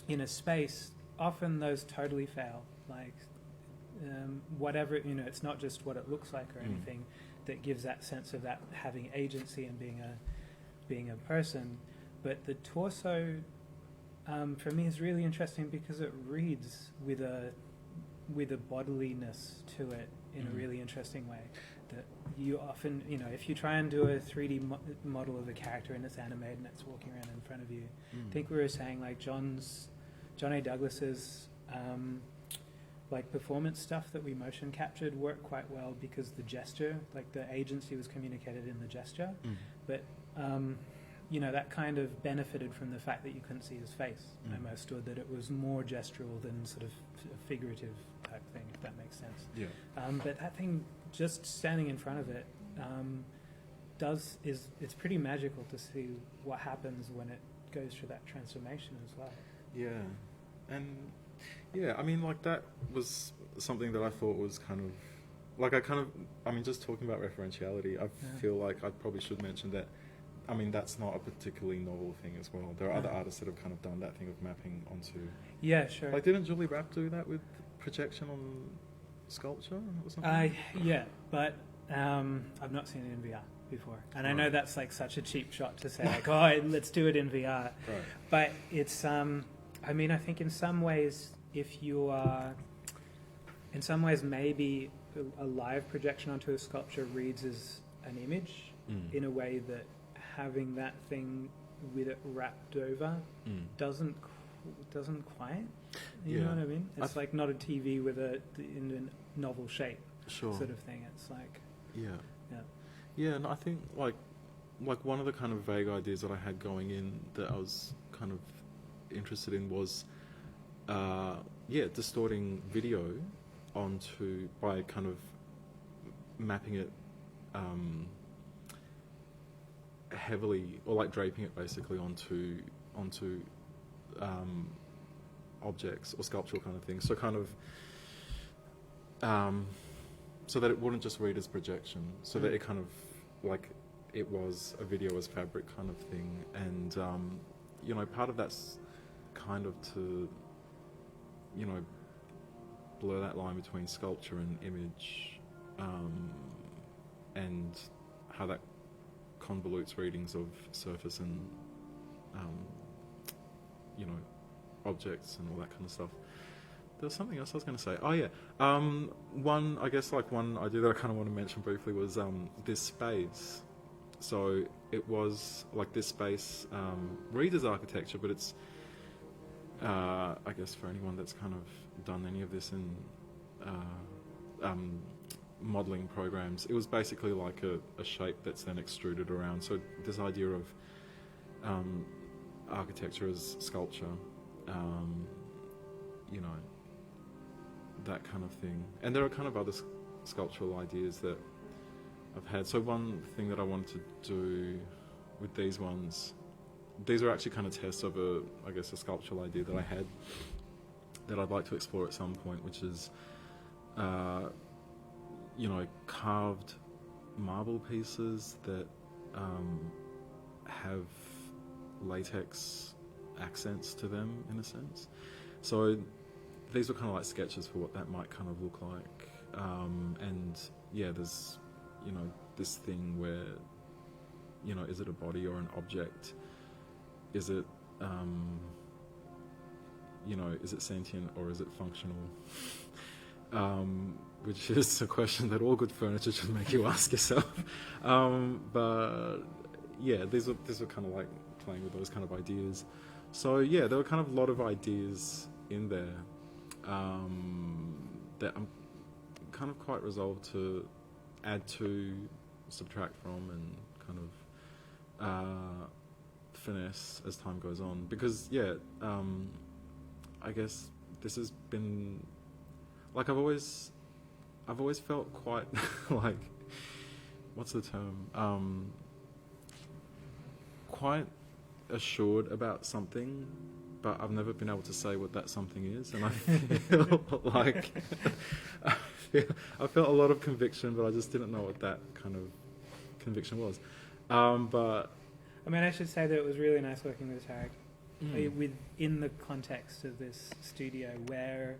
A: in a space, often those totally fail. Like, whatever, you know, it's not just what it looks like or anything that gives that sense of that having agency and being a person. But the torso, for me, is really interesting because it reads with a bodiliness to it in a really interesting way. That you often, you know, if you try and do a 3D model of a character and it's animated and it's walking around in front of you, I think we were saying, like, John A. Douglas's like performance stuff that we motion captured worked quite well because the gesture, like the agency, was communicated in the gesture. But you know, that kind of benefited from the fact that you couldn't see his face. I understood that it was more gestural than sort of a figurative type thing, if that makes sense.
B: yeah,
A: But that thing, just standing in front of it, it's pretty magical to see what happens when it goes through that transformation as well.
B: yeah, and yeah, I mean, like, that was something that I thought was kind of, like, I mean, just talking about referentiality, I feel like I probably should mention that, I mean, that's not a particularly novel thing as well. There are other artists that have kind of done that thing of mapping onto...
A: Yeah, sure.
B: Like, didn't Julie Rapp do that with projection on sculpture or something?
A: Yeah, but I've not seen it in VR before. And I know that's, like, such a cheap shot to say, like, oh, let's do it in VR.
B: Right.
A: But it's, I mean, I think in some ways, if you are... In some ways, maybe a live projection onto a sculpture reads as an image in a way that having that thing with it wrapped over doesn't quite. You know what I mean? It's like not a TV with in a novel shape sort of thing. It's like
B: yeah. No, I think like one of the kind of vague ideas that I had going in that I was kind of interested in was distorting video by kind of mapping it heavily, or like draping it basically onto objects or sculptural kind of things. So kind of so that it wouldn't just read as projection, so that it kind of like it was a video as fabric kind of thing. And you know, part of that's kind of to, you know, blur that line between sculpture and image, and how that convolutes readings of surface and you know, objects and all that kind of stuff. There was something else I was going to say. Oh yeah, one idea that I kind of want to mention briefly was this space. So it was like this space reads as architecture, but it's I guess for anyone that's kind of done any of this in modelling programs, it was basically like a shape that's then extruded around. So this idea of architecture as sculpture, you know, that kind of thing. And there are kind of other sculptural ideas that I've had. So one thing that I wanted to do with these ones, these are actually kind of tests of a sculptural idea that I had that I'd like to explore at some point, which is, you know, carved marble pieces that have latex accents to them, in a sense. So these were kind of like sketches for what that might kind of look like. And yeah, there's, you know, this thing where, you know, is it a body or an object? Is it, you know, is it sentient or is it functional? Which is a question that all good furniture should make you ask yourself. But yeah, these were kind of like playing with those kind of ideas. So yeah, there were kind of a lot of ideas in there that I'm kind of quite resolved to add to, subtract from, and kind of finesse as time goes on. Because yeah, I guess this has been like I've always felt quite like, what's the term? Quite assured about something, but I've never been able to say what that something is, and I feel like I felt a lot of conviction, but I just didn't know what that kind of conviction was. But
A: I mean, I should say that it was really nice working with Tarik within the context of this studio where,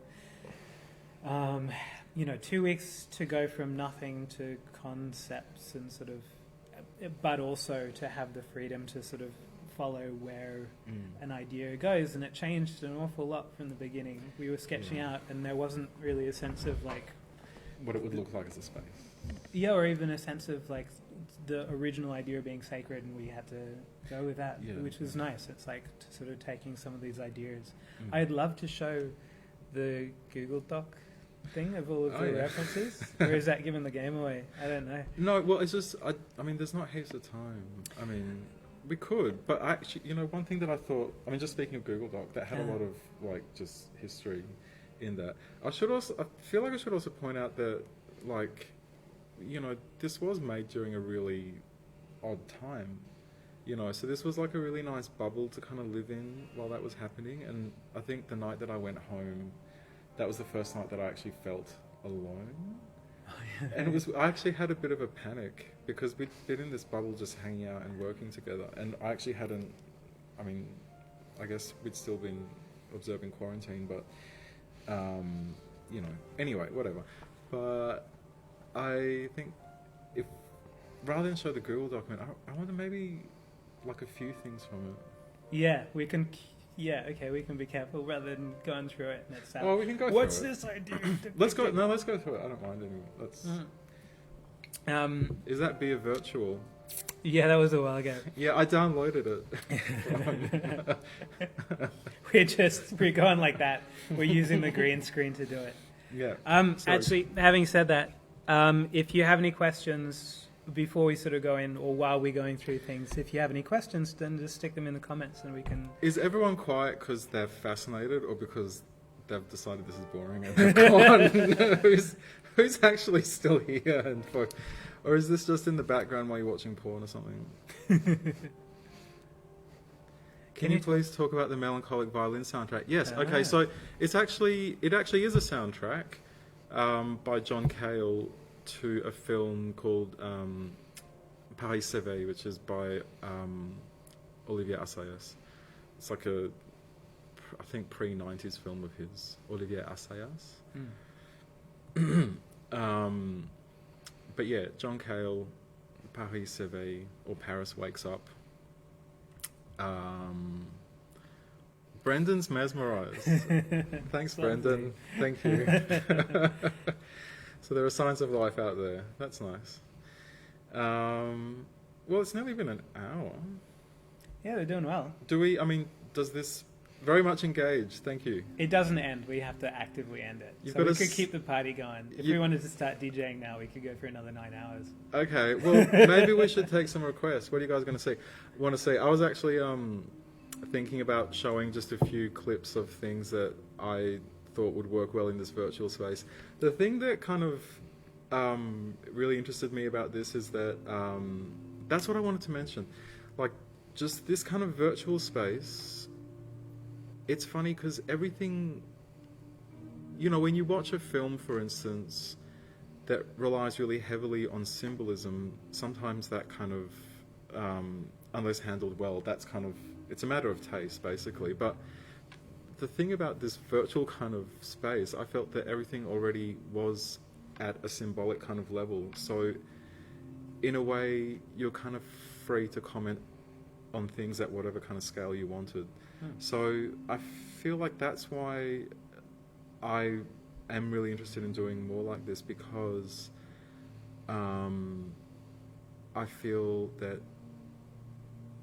A: you know, 2 weeks to go from nothing to concepts and sort of, but also to have the freedom to sort of follow where an idea goes. And it changed an awful lot from the beginning. We were sketching out and there wasn't really a sense of like
B: what it would look like as a space.
A: Yeah, or even a sense of like the original idea being sacred, and we had to go with that, which was nice. It's like sort of taking some of these ideas. I'd love to show the Google Doc thing of all of the references, or is that giving the game away? I don't know.
B: No, well, it's just, I mean, there's not heaps of time. I mean, we could, but actually, you know, one thing that I thought, I mean, just speaking of Google Doc, that had a lot of, like, just history in that. I feel like I should also point out that, like, you know, this was made during a really odd time, you know, so this was like a really nice bubble to kind of live in while that was happening. And I think the night that I went home, that was the first night that I actually felt alone. And I actually had a bit of a panic because we'd been in this bubble just hanging out and working together, and I actually hadn't, I mean, I guess we'd still been observing quarantine, but you know, anyway, whatever. But I think if, rather than show the Google document, I want to maybe like a few things from it.
A: Yeah, we can. Yeah, okay, we can be careful rather than going through it and it's
B: well, we can go
A: what's
B: through
A: this idea?
B: Let's go. No, let's go through it. I don't mind anyway. Is that Beer Virtual?
A: Yeah, that was a while ago.
B: Yeah, I downloaded it.
A: We're going like that. We're using the green screen to do it.
B: Yeah.
A: Actually, having said that, if you have any questions before we sort of go in, or while we're going through things, if you have any questions, then just stick them in the comments and we can...
B: Is everyone quiet because they're fascinated or because they've decided this is boring and they've gone? Who's actually still here? Or is this just in the background while you're watching porn or something? Can you please talk about the melancholic violin soundtrack? Yes. Okay. So it actually is a soundtrack by John Cale to a film called Paris s'éveille, which is by Olivier Assayas. It's like a, I think, pre-90s film of his, Olivier Assayas. But yeah, John Cale Paris s'éveille, or Paris wakes up. Brendan's mesmerized. Thanks, Brendan. Thank you. So there are signs of life out there. That's nice. Well, it's nearly been an hour.
A: Yeah, they're doing well.
B: Does this very much engage? Thank you.
A: It doesn't end. We have to actively end it.
B: You've
A: So
B: got
A: we
B: to
A: could keep the party going. If we wanted to start DJing now, we could go for another 9 hours.
B: Okay, well, maybe we should take some requests. What are you guys going to want to see? I was actually thinking about showing just a few clips of things that I thought would work well in this virtual space. The thing that kind of really interested me about this is that that's what I wanted to mention. Like, just this kind of virtual space, it's funny because everything, when you watch a film, for instance, that relies really heavily on symbolism, sometimes that kind of, unless handled well, it's a matter of taste, basically. But the thing about this virtual kind of space, I felt that everything already was at a symbolic kind of level. So in a way, you're kind of free to comment on things at whatever kind of scale you wanted. So I feel like that's why I am really interested in doing more like this, because I feel that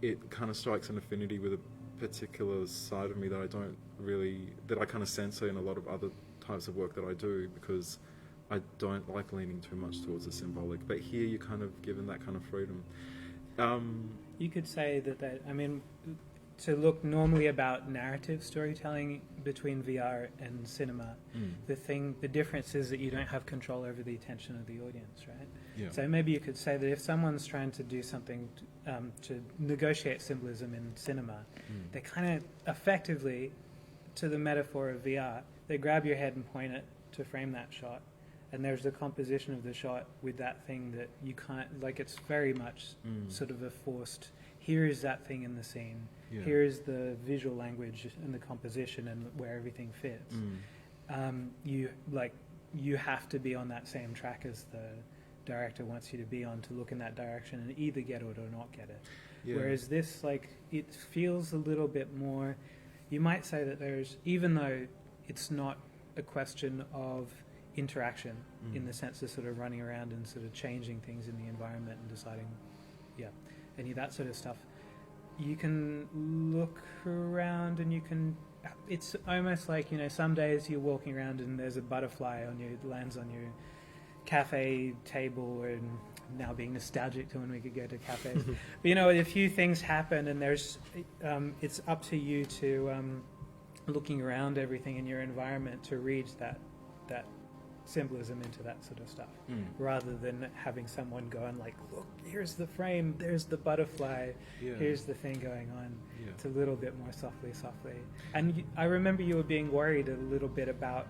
B: it kind of strikes an affinity with a particular side of me that I kind of censor in a lot of other types of work that I do, because I don't like leaning too much towards the symbolic. But here you're kind of given that kind of freedom.
A: You could say to look normally about narrative storytelling between VR and cinema, the difference is that you don't have control over the attention of the audience, right?
B: Yeah.
A: So maybe you could say that if someone's trying to do something to negotiate symbolism in cinema, they kind of effectively, to the metaphor of VR, they grab your head and point it to frame that shot. And there's the composition of the shot with that thing that you can't, it's very much sort of a forced, here is that thing in the scene, here is the visual language and the composition and where everything fits. You have to be on that same track as the director wants you to be on to look in that direction and either get it or not get it. Yeah. Whereas this, it feels a little bit more, you might say that even though it's not a question of interaction in the sense of sort of running around and sort of changing things in the environment and deciding, any of that sort of stuff, you can look around and it's almost like, some days you're walking around and there's a butterfly lands on your cafe table, and now being nostalgic to when we could go to cafes. But a few things happen, and it's up to you to looking around everything in your environment to read that symbolism into that sort of stuff, rather than having someone go and look, here's the frame, there's the butterfly, here's the thing going on. It's a little bit more softly. And I remember you were being worried a little bit about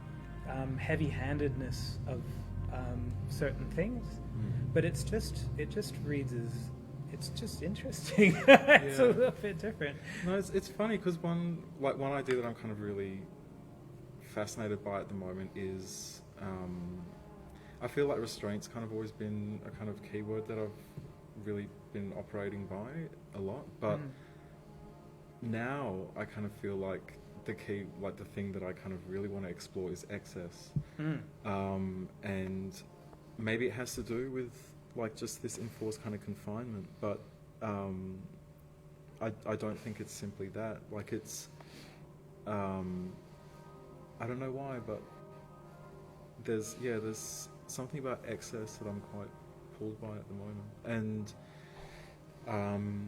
A: heavy-handedness of certain things, but it just reads as, it's just interesting. It's a little bit different.
B: No, it's funny because one idea that I'm kind of really fascinated by at the moment is I feel like restraint's kind of always been a kind of keyword that I've really been operating by a lot, but now I kind of feel like the thing that I kind of really want to explore is excess, and maybe it has to do with just this enforced kind of confinement, but I don't think it's simply that. It's I don't know why, but there's something about excess that I'm quite pulled by at the moment, and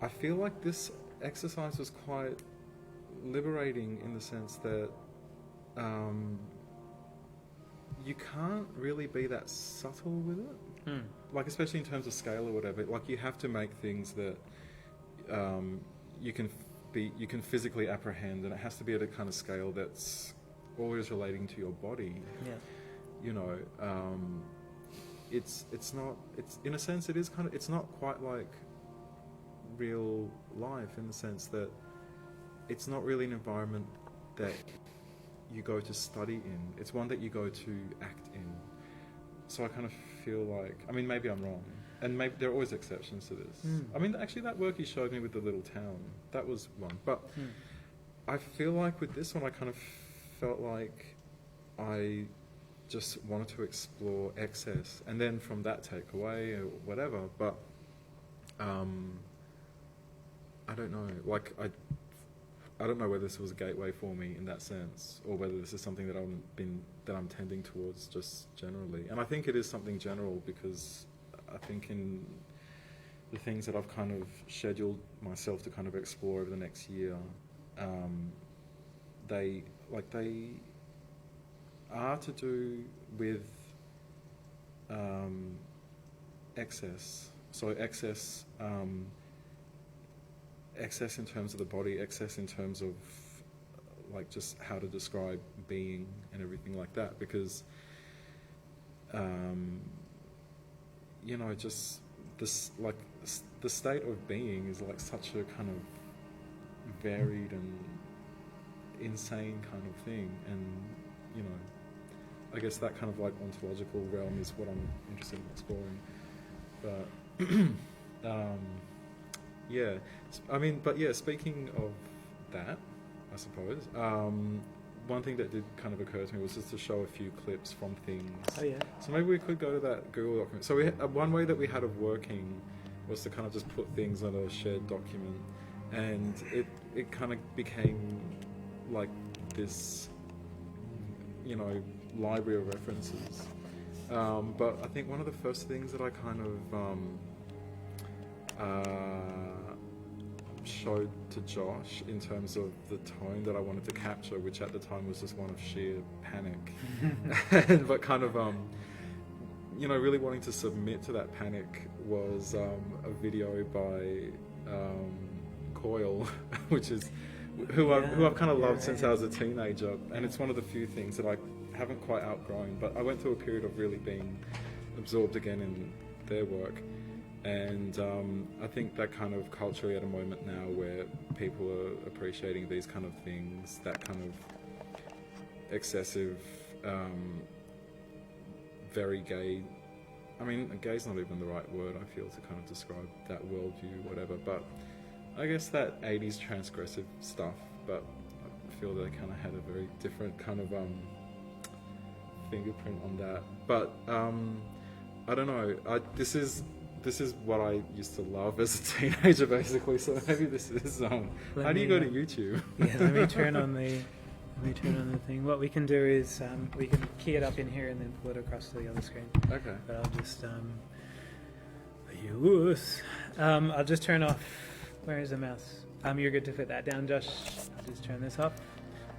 B: I feel like this exercise was quite liberating in the sense that you can't really be that subtle with it, especially in terms of scale or whatever. You have to make things that you can physically apprehend, and it has to be at a kind of scale that's always relating to your body. It's not, in a sense it is kind of, it's not quite like real life in the sense that it's not really an environment that you go to study in, it's one that you go to act in. So I kind of feel like, maybe I'm wrong, and maybe there are always exceptions to this. I mean, actually, that work he showed me with the little town, that was one. But I feel like with this one, I kind of felt like I just wanted to explore excess, and then from that take away or whatever. But I don't know. Like I don't know whether this was a gateway for me in that sense, or whether this is something that I'm tending towards just generally. And I think it is something general, because I think in the things that I've kind of scheduled myself to kind of explore over the next year, they are to do with excess. So excess in terms of the body, excess in terms of like just how to describe being and everything like that, because you know, just this, like the state of being is like such a kind of varied and insane kind of thing, and you know, I guess that kind of like ontological realm is what I'm interested in exploring. But yeah, I mean, but yeah, speaking of that, I suppose, one thing that did kind of occur to me was just to show a few clips from things.
A: Oh yeah.
B: So maybe we could go to that Google document. So one way that we had of working was to kind of just put things on a shared document, and it kind of became like this, you know, library of references. But I think one of the first things that I kind of showed to Josh in terms of the tone that I wanted to capture, which at the time was just one of sheer panic, but kind of you know, really wanting to submit to that panic, was a video by Coil, which is who I've kind of loved since I was a teenager, and it's one of the few things that I haven't quite outgrown. But I went through a period of really being absorbed again in their work, and I think that kind of culturally at a moment now where people are appreciating these kind of things, that kind of excessive, very gay, I mean, gay's not even the right word, I feel, to kind of describe that worldview, whatever, but I guess that 80s transgressive stuff, but I feel they kind of had a very different kind of fingerprint on that. But I don't know, this is what I used to love as a teenager, basically, so maybe this is how do you go to YouTube?
A: Yeah, let me turn on the thing. What we can do is we can key it up in here and then pull it across to the other screen.
B: Okay.
A: But I'll just I'll just turn off. Where is the mouse? You're good to fit that down, Josh. I'll just turn this off.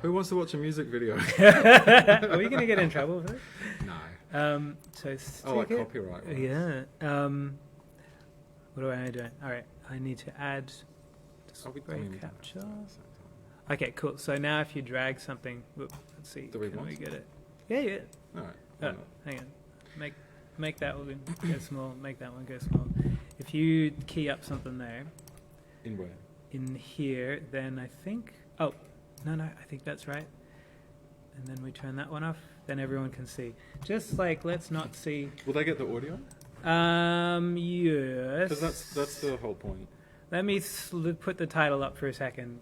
B: Who wants to watch a music video?
A: Are we going to get in trouble for this?
B: No.
A: So stick
B: Oh, like
A: it.
B: copyright. Right?
A: Yeah. What am I doing? All right. I need to add display capture. Okay, cool. So now if you drag something, let's see.
B: Do we
A: can
B: want
A: we
B: to?
A: get it? Yeah.
B: All right.
A: Oh, hang on. Make that one go small. Make that one go small. If you key up something there.
B: In where?
A: In here, then I think. Oh, no, I think that's right. And then we turn that one off. Then everyone can see. Just like, let's not see.
B: Will they get the audio?
A: Yes.
B: Because that's the whole point.
A: Let me put the title up for a second,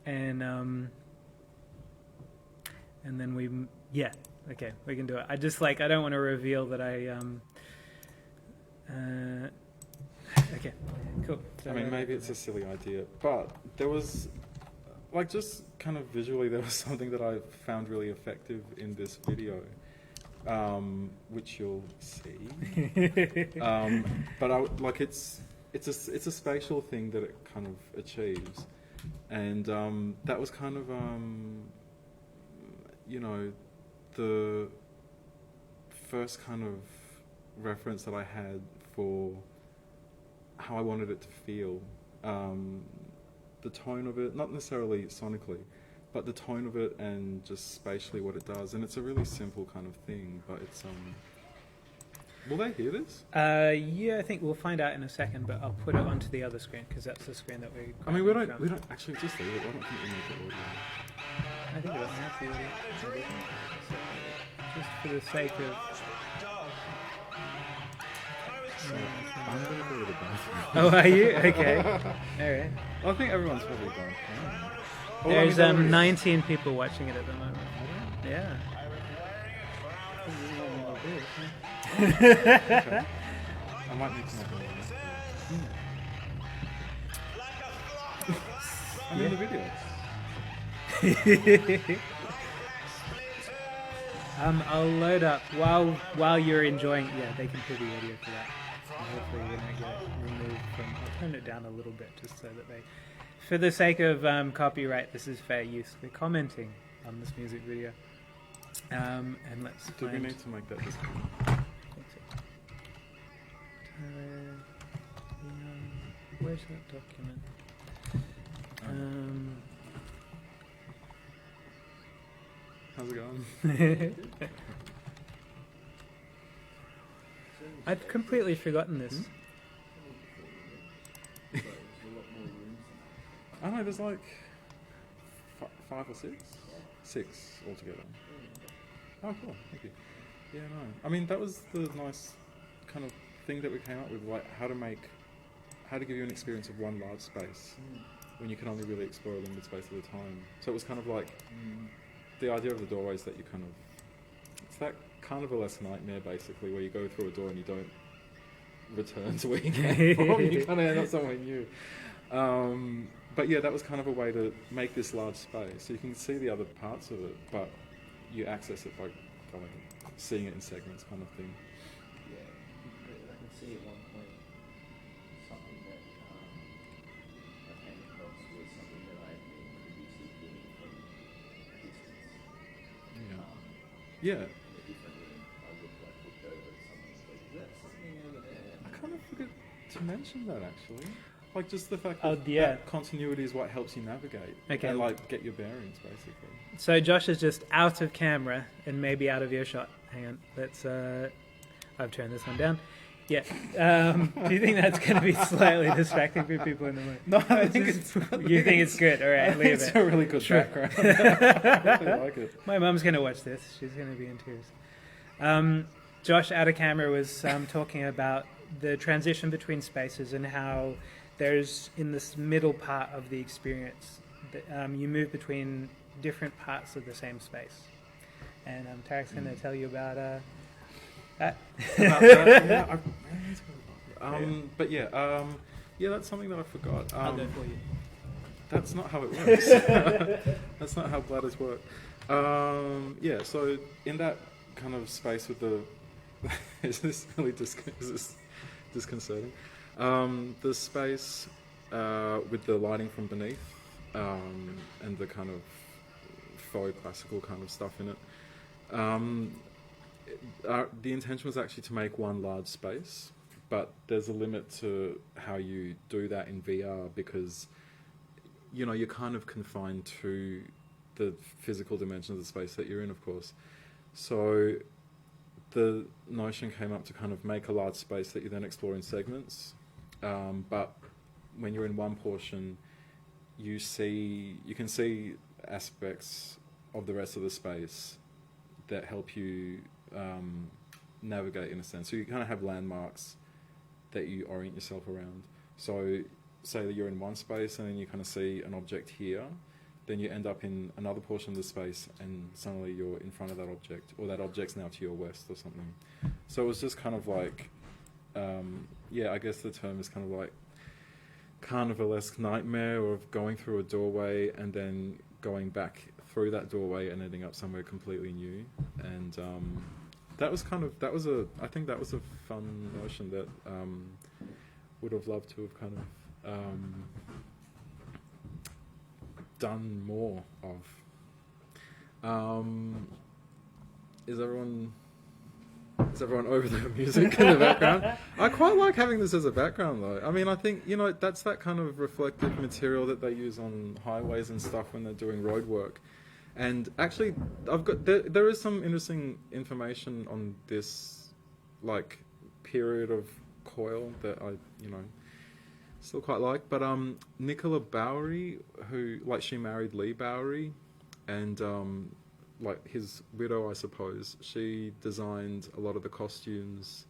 A: and then okay, we can do it. I don't want to reveal that okay, cool. So
B: I mean, maybe it's a silly idea, but there was, like, just kind of visually, there was something that I found really effective in this video, which you'll see. But it's a spatial thing that it kind of achieves, and that was kind of you know, the first kind of reference that I had for how I wanted it to feel, the tone of it, not necessarily sonically, but the tone of it and just spatially what it does. And it's a really simple kind of thing, but it's will they hear this?
A: Yeah, I think we'll find out in a second, but I'll put it onto the other screen because that's the screen that we.
B: I mean, we don't actually just leave it. I don't think we need the audio.
A: I think it doesn't have the audio. Just for the sake of.
B: I'm gonna go to the bathroom.
A: Oh, are you? Okay. All right.
B: I think everyone's probably gone.
A: There's 19 people watching it at the moment. Yeah.
B: I might need to make I'm in the video.
A: I'll load up while you're enjoying. Yeah, they can put the audio for that. And hopefully, we don't get it removed from. I'll turn it down a little bit just so that they, for the sake of copyright, this is fair use. We're commenting on this music video. And let's.
B: Do we
A: find-
B: need to make that just?
A: I think so. Where's that document?
B: How's it going?
A: I'd completely forgotten this.
B: I don't know, there's like 5 or 6? 6 altogether. Oh, cool. Thank you. Yeah, no. I mean, that was the nice kind of thing that we came up with, like how to give you an experience of one large space when you can only really explore a limited space at a time. So it was kind of like the idea of the doorways that you kind of, it's that carnivalesque nightmare basically where you go through a door and you don't return to where you came from. You kind of end up somewhere new. But yeah, that was kind of a way to make this large space. So you can see the other parts of it, but you access it by seeing it in segments kind of thing.
C: Yeah, I can see at one point something that I came across was something that I had been previously doing from a distance.
B: Yeah.
C: In a different room, I looked over at someone's like, is that something over there?
B: I kind of forgot to mention that actually. Like just the fact
A: Oh,
B: that,
A: yeah.
B: that continuity is what helps you navigate.
A: Okay.
B: And like get your bearings basically.
A: So Josh is just out of camera and maybe out of earshot. Hang on, let's. I've turned this one down. Yeah. Do you think that's going to be slightly distracting for people in the room?
B: No, I think it's
A: You think it's good? All right, leave
B: it's
A: it.
B: a really good
A: Sure.
B: background. I really like it.
A: My mum's going to watch this. She's going to be in tears. Josh, out of camera, was talking about the transition between spaces and how there's, in this middle part of the experience, you move between different parts of the same space. And Tarik's going to tell you about that.
B: About that, yeah, but yeah, that's something that I forgot.
A: I'll go for you.
B: That's not how it works. That's not how bladders work. Yeah, so in that kind of space with the, is this disconcerting? The space with the lighting from beneath and the kind of faux classical kind of stuff in it. The intention was actually to make one large space, but there's a limit to how you do that in VR because, you know, you're kind of confined to the physical dimensions of the space that you're in, of course. So the notion came up to kind of make a large space that you then explore in segments, but when you're in one portion, you can see aspects of the rest of the space that help you navigate in a sense. So you kind of have landmarks that you orient yourself around. So say that you're in one space and then you kind of see an object here, then you end up in another portion of the space and suddenly you're in front of that object, or that object's now to your west or something. So it was just kind of like, I guess the term is kind of like carnivalesque nightmare of going through a doorway and then going back through that doorway and ending up somewhere completely new. And I think that was a fun notion that would have loved to have kind of done more of. Is everyone over the music in the background? I quite like having this as a background though. I mean, I think, you know, that's that kind of reflective material that they use on highways and stuff when they're doing road work. And actually, there is some interesting information on this, like, period of coil that I, you know, still quite like. But Nicola Bowery, who, like, she married Lee Bowery, and like his widow, I suppose, she designed a lot of the costumes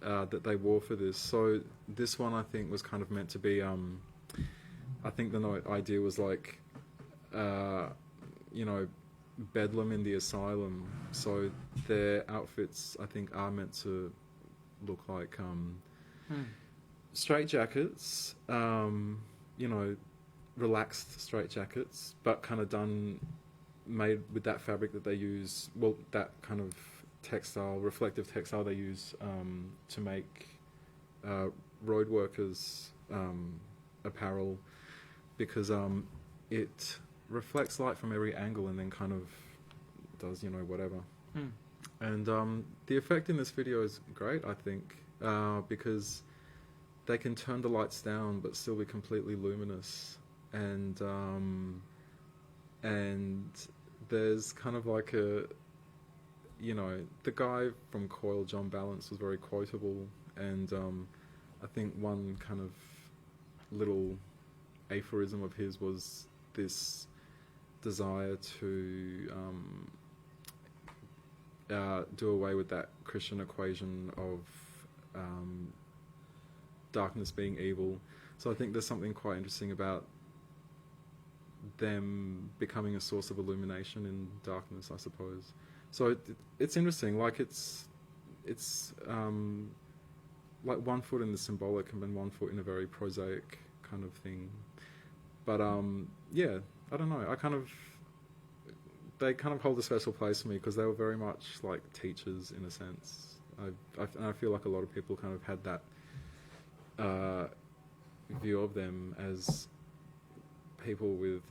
B: that they wore for this. So this one, I think, was kind of meant to be. I think the idea was like, bedlam in the asylum. So their outfits, I think, are meant to look like straitjackets. Relaxed straitjackets, but kind of made with that fabric that they use. Well, that kind of textile, reflective textile they use to make road workers apparel, because it reflects light from every angle and then kind of does whatever. And the effect in this video is great, I think, because they can turn the lights down but still be completely luminous, and there's kind of like the guy from Coil, John Balance, was very quotable, and I think one kind of little aphorism of his was this desire to do away with that Christian equation of darkness being evil. So I think there's something quite interesting about them becoming a source of illumination in darkness, I suppose. So it's interesting. Like it's like 1 foot in the symbolic and then 1 foot in a very prosaic kind of thing. But yeah, I don't know. They kind of hold a special place for me because they were very much like teachers in a sense. I feel like a lot of people kind of had that view of them as people with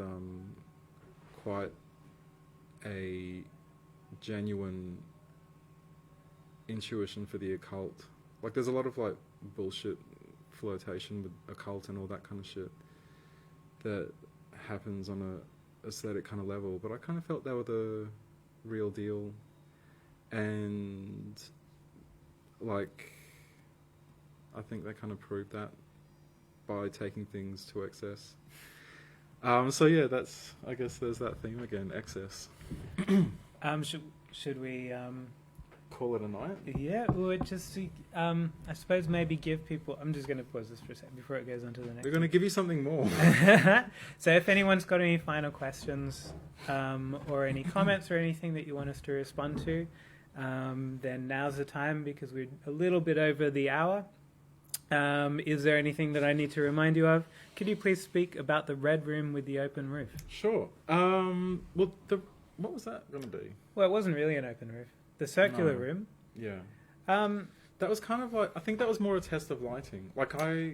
B: quite a genuine intuition for the occult. Like there's a lot of like bullshit flirtation with occult and all that kind of shit that happens on a aesthetic kind of level, but I kind of felt they were the real deal, and like I think they kind of proved that by taking things to excess. So yeah, I guess there's that theme again, excess.
A: Should we
B: call it a night?
A: Yeah, or just I suppose maybe give people. I'm just going to pause this for a second before it goes on to the next.
B: We're going to give you something more.
A: So if anyone's got any final questions or any comments or anything that you want us to respond to, then now's the time, because we're a little bit over the hour. Is there anything that I need to remind you of? Could you please speak about the red room with the open roof?
B: Sure. What was that going to be?
A: Well, it wasn't really an open roof. The circular room.
B: Yeah. That was kind of like, I think that was more a test of lighting. So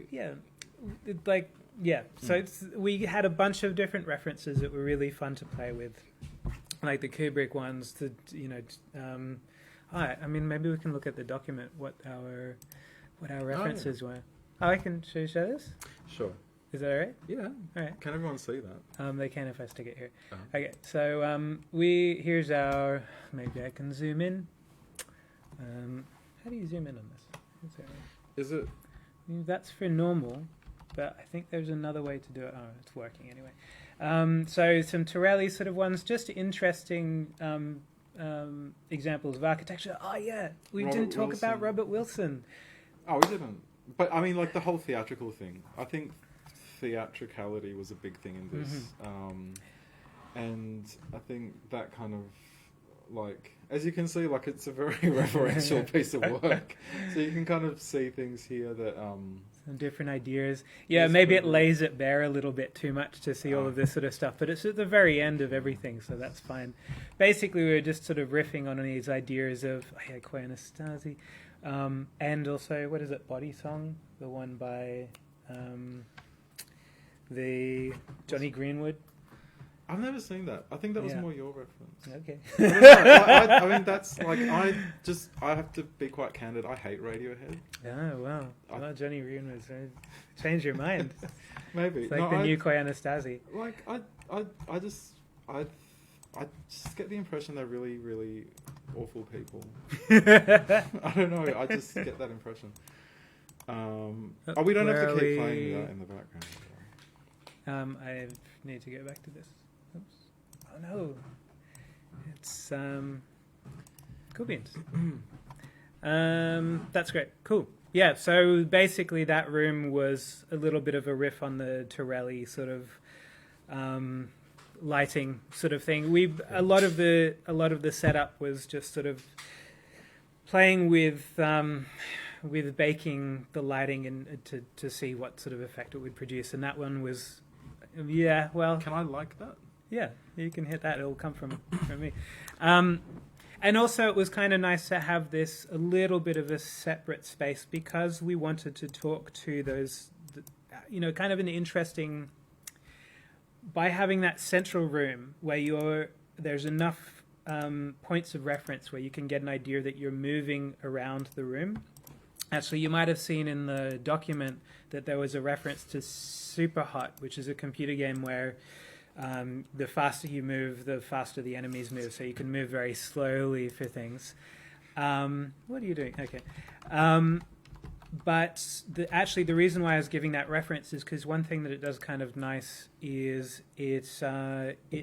B: we had a bunch of different references that were really fun to play with, like the Kubrick ones. I mean, maybe we can look at the document what our references were. Oh, should I show this? Sure.
A: Is that all right?
B: Yeah.
A: All right.
B: Can everyone see that?
A: They can if I stick it here.
B: Uh-huh.
A: Okay, so here's our, maybe I can zoom in. How do you zoom in on this?
B: Is it?
A: That's for normal, but I think there's another way to do it. Oh, it's working anyway. So some Torelli sort of ones, just interesting examples of architecture. Oh yeah, we didn't talk about Robert Wilson.
B: Oh, we didn't. But I mean, like the whole theatrical thing. I think theatricality was a big thing in this.
A: Mm-hmm.
B: And I think that kind of, like, as you can see, like it's a very referential piece of work. So you can kind of see things here that...
A: some different ideas. Yeah, maybe it lays it bare a little bit too much to see all of this sort of stuff, but it's at the very end of everything, so that's fine. Basically, we were just sort of riffing on these ideas of Quay Anastasi, and also, what is it, Body Song? The one by the Johnny Greenwood.
B: I've never seen that. I think that was more your reference.
A: Okay.
B: I mean, that's like, I have to be quite candid. I hate Radiohead.
A: Oh, wow. Well, Johnny Greenwood, change your mind.
B: Maybe.
A: It's like the new Quay Anastasi.
B: Like, I just get the impression they're really, really awful people. I don't know. I just get that impression. We don't have to keep playing that in the background.
A: I need to go back to this. Oops. Oh no. It's cool beans. That's great. Cool. Yeah, so basically that room was a little bit of a riff on the Torelli sort of lighting sort of thing. A lot of the setup was just sort of playing with baking the lighting and to see what sort of effect it would produce. And that one was, yeah, well,
B: Can I like that?
A: yeah, you can hit that. It'll come from me. And also, it was kind of nice to have this a little bit of a separate space because we wanted to talk to those, kind of an interesting. By having that central room where there's enough points of reference where you can get an idea that you're moving around the room. Actually, you might have seen in the document that there was a reference to Super Hot, which is a computer game where the faster you move, the faster the enemies move. So you can move very slowly for things. What are you doing? Okay. But the reason why I was giving that reference is because one thing that it does kind of nice is it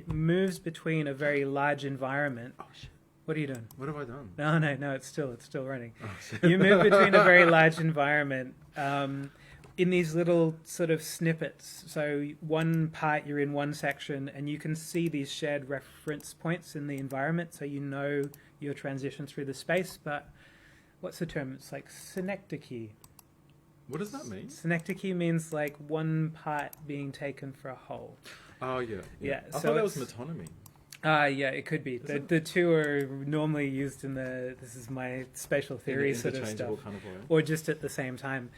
A: moves between a very large environment.
B: Oh shit!
A: What are you doing?
B: What have I done?
A: No, it's still running.
B: Oh, shit.
A: You move between a very large environment in these little sort of snippets. So one part you're in one section, and you can see these shared reference points in the environment, so you know your transition through the space. But what's the term? It's like synecdoche.
B: What does that mean?
A: Synecdoche means like one part being taken for a whole.
B: Oh yeah.
A: Yeah,
B: I
A: so
B: thought that was
A: it's-
B: metonymy.
A: Yeah, it could be.
B: Is it?
A: The two are normally used in this is my spatial theory
B: In an
A: sort of stuff.
B: interchangeable kind of way.
A: Or just at the same time.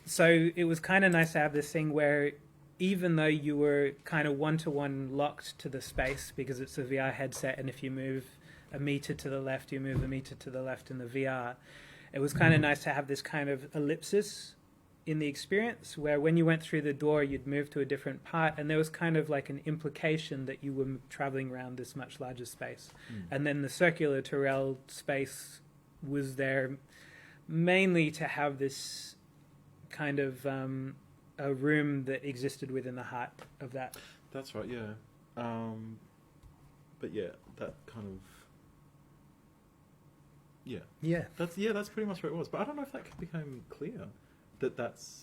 A: So it was kind of nice to have this thing where even though you were kind of one-to-one locked to the space because it's a VR headset, and if you move a meter to the left, you move a meter to the left in the VR, it was kind of nice to have this kind of ellipsis in the experience where when you went through the door, you'd move to a different part, and there was kind of like an implication that you were traveling around this much larger space. And then the circular Torel space was there mainly to have this kind of a room that existed within the heart of that.
B: That's right. Yeah. But yeah, that kind of. Yeah. That's pretty much what it was. But I don't know if that became clear. That's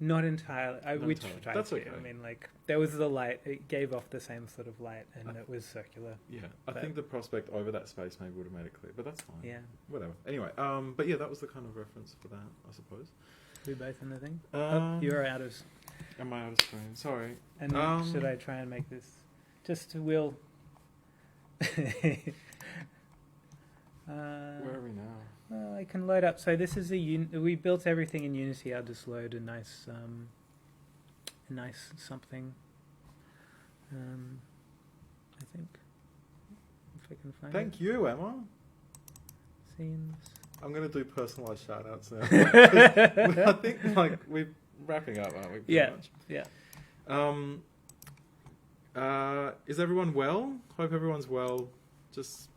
A: Not entirely.
B: Not
A: We
B: entirely.
A: tried
B: That's
A: to.
B: okay.
A: I mean, like, there was the light. It gave off the same sort of light, and it was circular.
B: yeah. I
A: But-
B: think the prospect over that space maybe would have made it clear, but that's fine.
A: Yeah.
B: Whatever. Anyway, but yeah, that was the kind of reference for that, I suppose.
A: We both in the thing? Oh, you're out of...
B: Am I out of screen? Sorry.
A: And should I try and make this... Just will...
B: Where are we now?
A: Well, I can load up. So this is we built everything in Unity. I'll just load a nice something. I think if I can find
B: Thank you, Emma.
A: scenes.
B: I'm going to do personalised shout-outs now. I think, like, we're wrapping up, aren't we? Pretty
A: Yeah.
B: much?
A: Yeah.
B: Is everyone well? Hope everyone's well. Just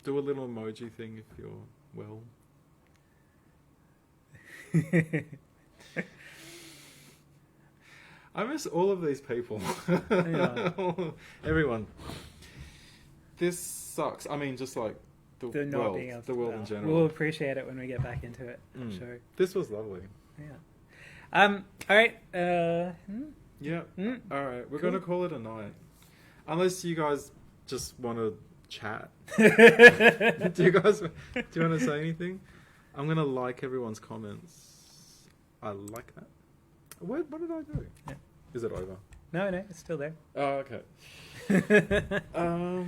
B: do a little emoji thing if you're well. I miss all of these people.
A: Yeah.
B: Everyone. This sucks. I mean, just like the
A: not
B: world,
A: being able
B: the
A: to-
B: world in general.
A: We'll appreciate it when we get back into it. I'm
B: Mm.
A: sure.
B: This was lovely.
A: Yeah. All right.
B: Yeah.
A: Mm.
B: All right. We're
A: Cool.
B: going to call it a night. Unless you guys just want to chat. Do you want to say anything? I'm going to like everyone's comments. I like that. What did I do?
A: Yeah.
B: Is it over?
A: No, it's still there.
B: Oh, okay. All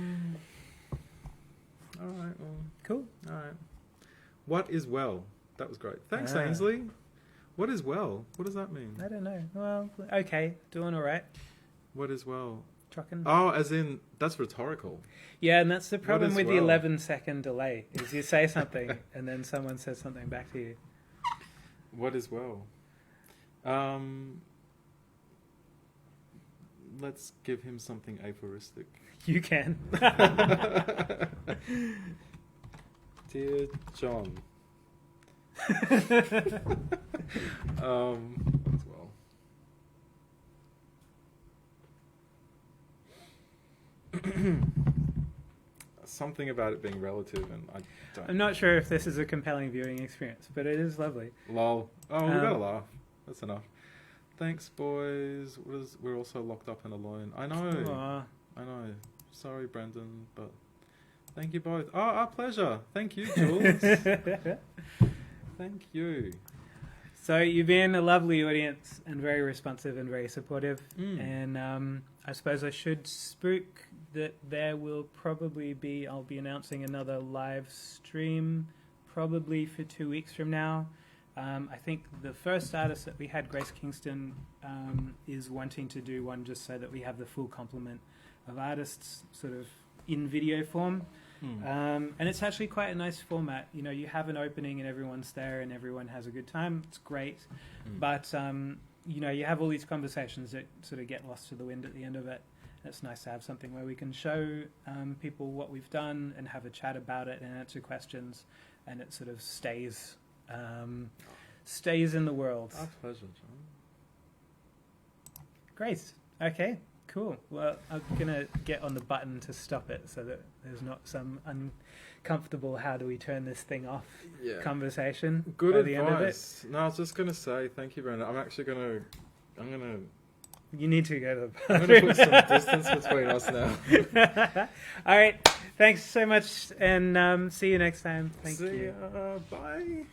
B: right. Well,
A: Cool.
B: all right. What is well? That was great. Thanks,
A: Ah.
B: Ainsley. What is well? What does that mean?
A: I don't know. Well, okay. Doing all right.
B: What is well?
A: Trucking.
B: Oh, as in, that's rhetorical.
A: Yeah, and that's the problem
B: is
A: with the
B: well?
A: 11-second delay, is you say something and then someone says something back to you.
B: What is well? Let's give him something aphoristic.
A: You can.
B: Dear John. As well. something about it being relative, and I don't.
A: I'm not sure if this is a compelling viewing experience, but it is lovely.
B: Lol. Oh, we gotta laugh. That's enough. Thanks, boys. We're also locked up and alone. I know.
A: Aw.
B: I know. Sorry, Brendan, but thank you both. Oh, our pleasure. Thank you, Jules. Thank you.
A: So you've been a lovely audience and very responsive and very supportive. And I suppose I should spook that there will probably be, I'll be announcing another live stream probably for 2 weeks from now. I think the first artist that we had, Grace Kingston, is wanting to do one just so that we have the full complement of artists sort of in video form. And it's actually quite a nice format. You know, you have an opening and everyone's there and everyone has a good time. It's great. But, you know, you have all these conversations that sort of get lost to the wind at the end of it. And it's nice to have something where we can show people what we've done and have a chat about it and answer questions. And it sort of stays in the world.
B: Our pleasure, John.
A: Great. Okay. Cool. Well, I'm going to get on the button to stop it so that there's not some uncomfortable how do we turn this thing off conversation.
B: Good
A: by the end of it.
B: advice. No, I was just going to say, thank you, Brendan. I'm going to...
A: You need to go to the
B: I'm
A: bathroom.
B: going to put some distance between us now.
A: All right. Thanks so much and see you next time. Thank
B: See
A: you.
B: ya. Bye.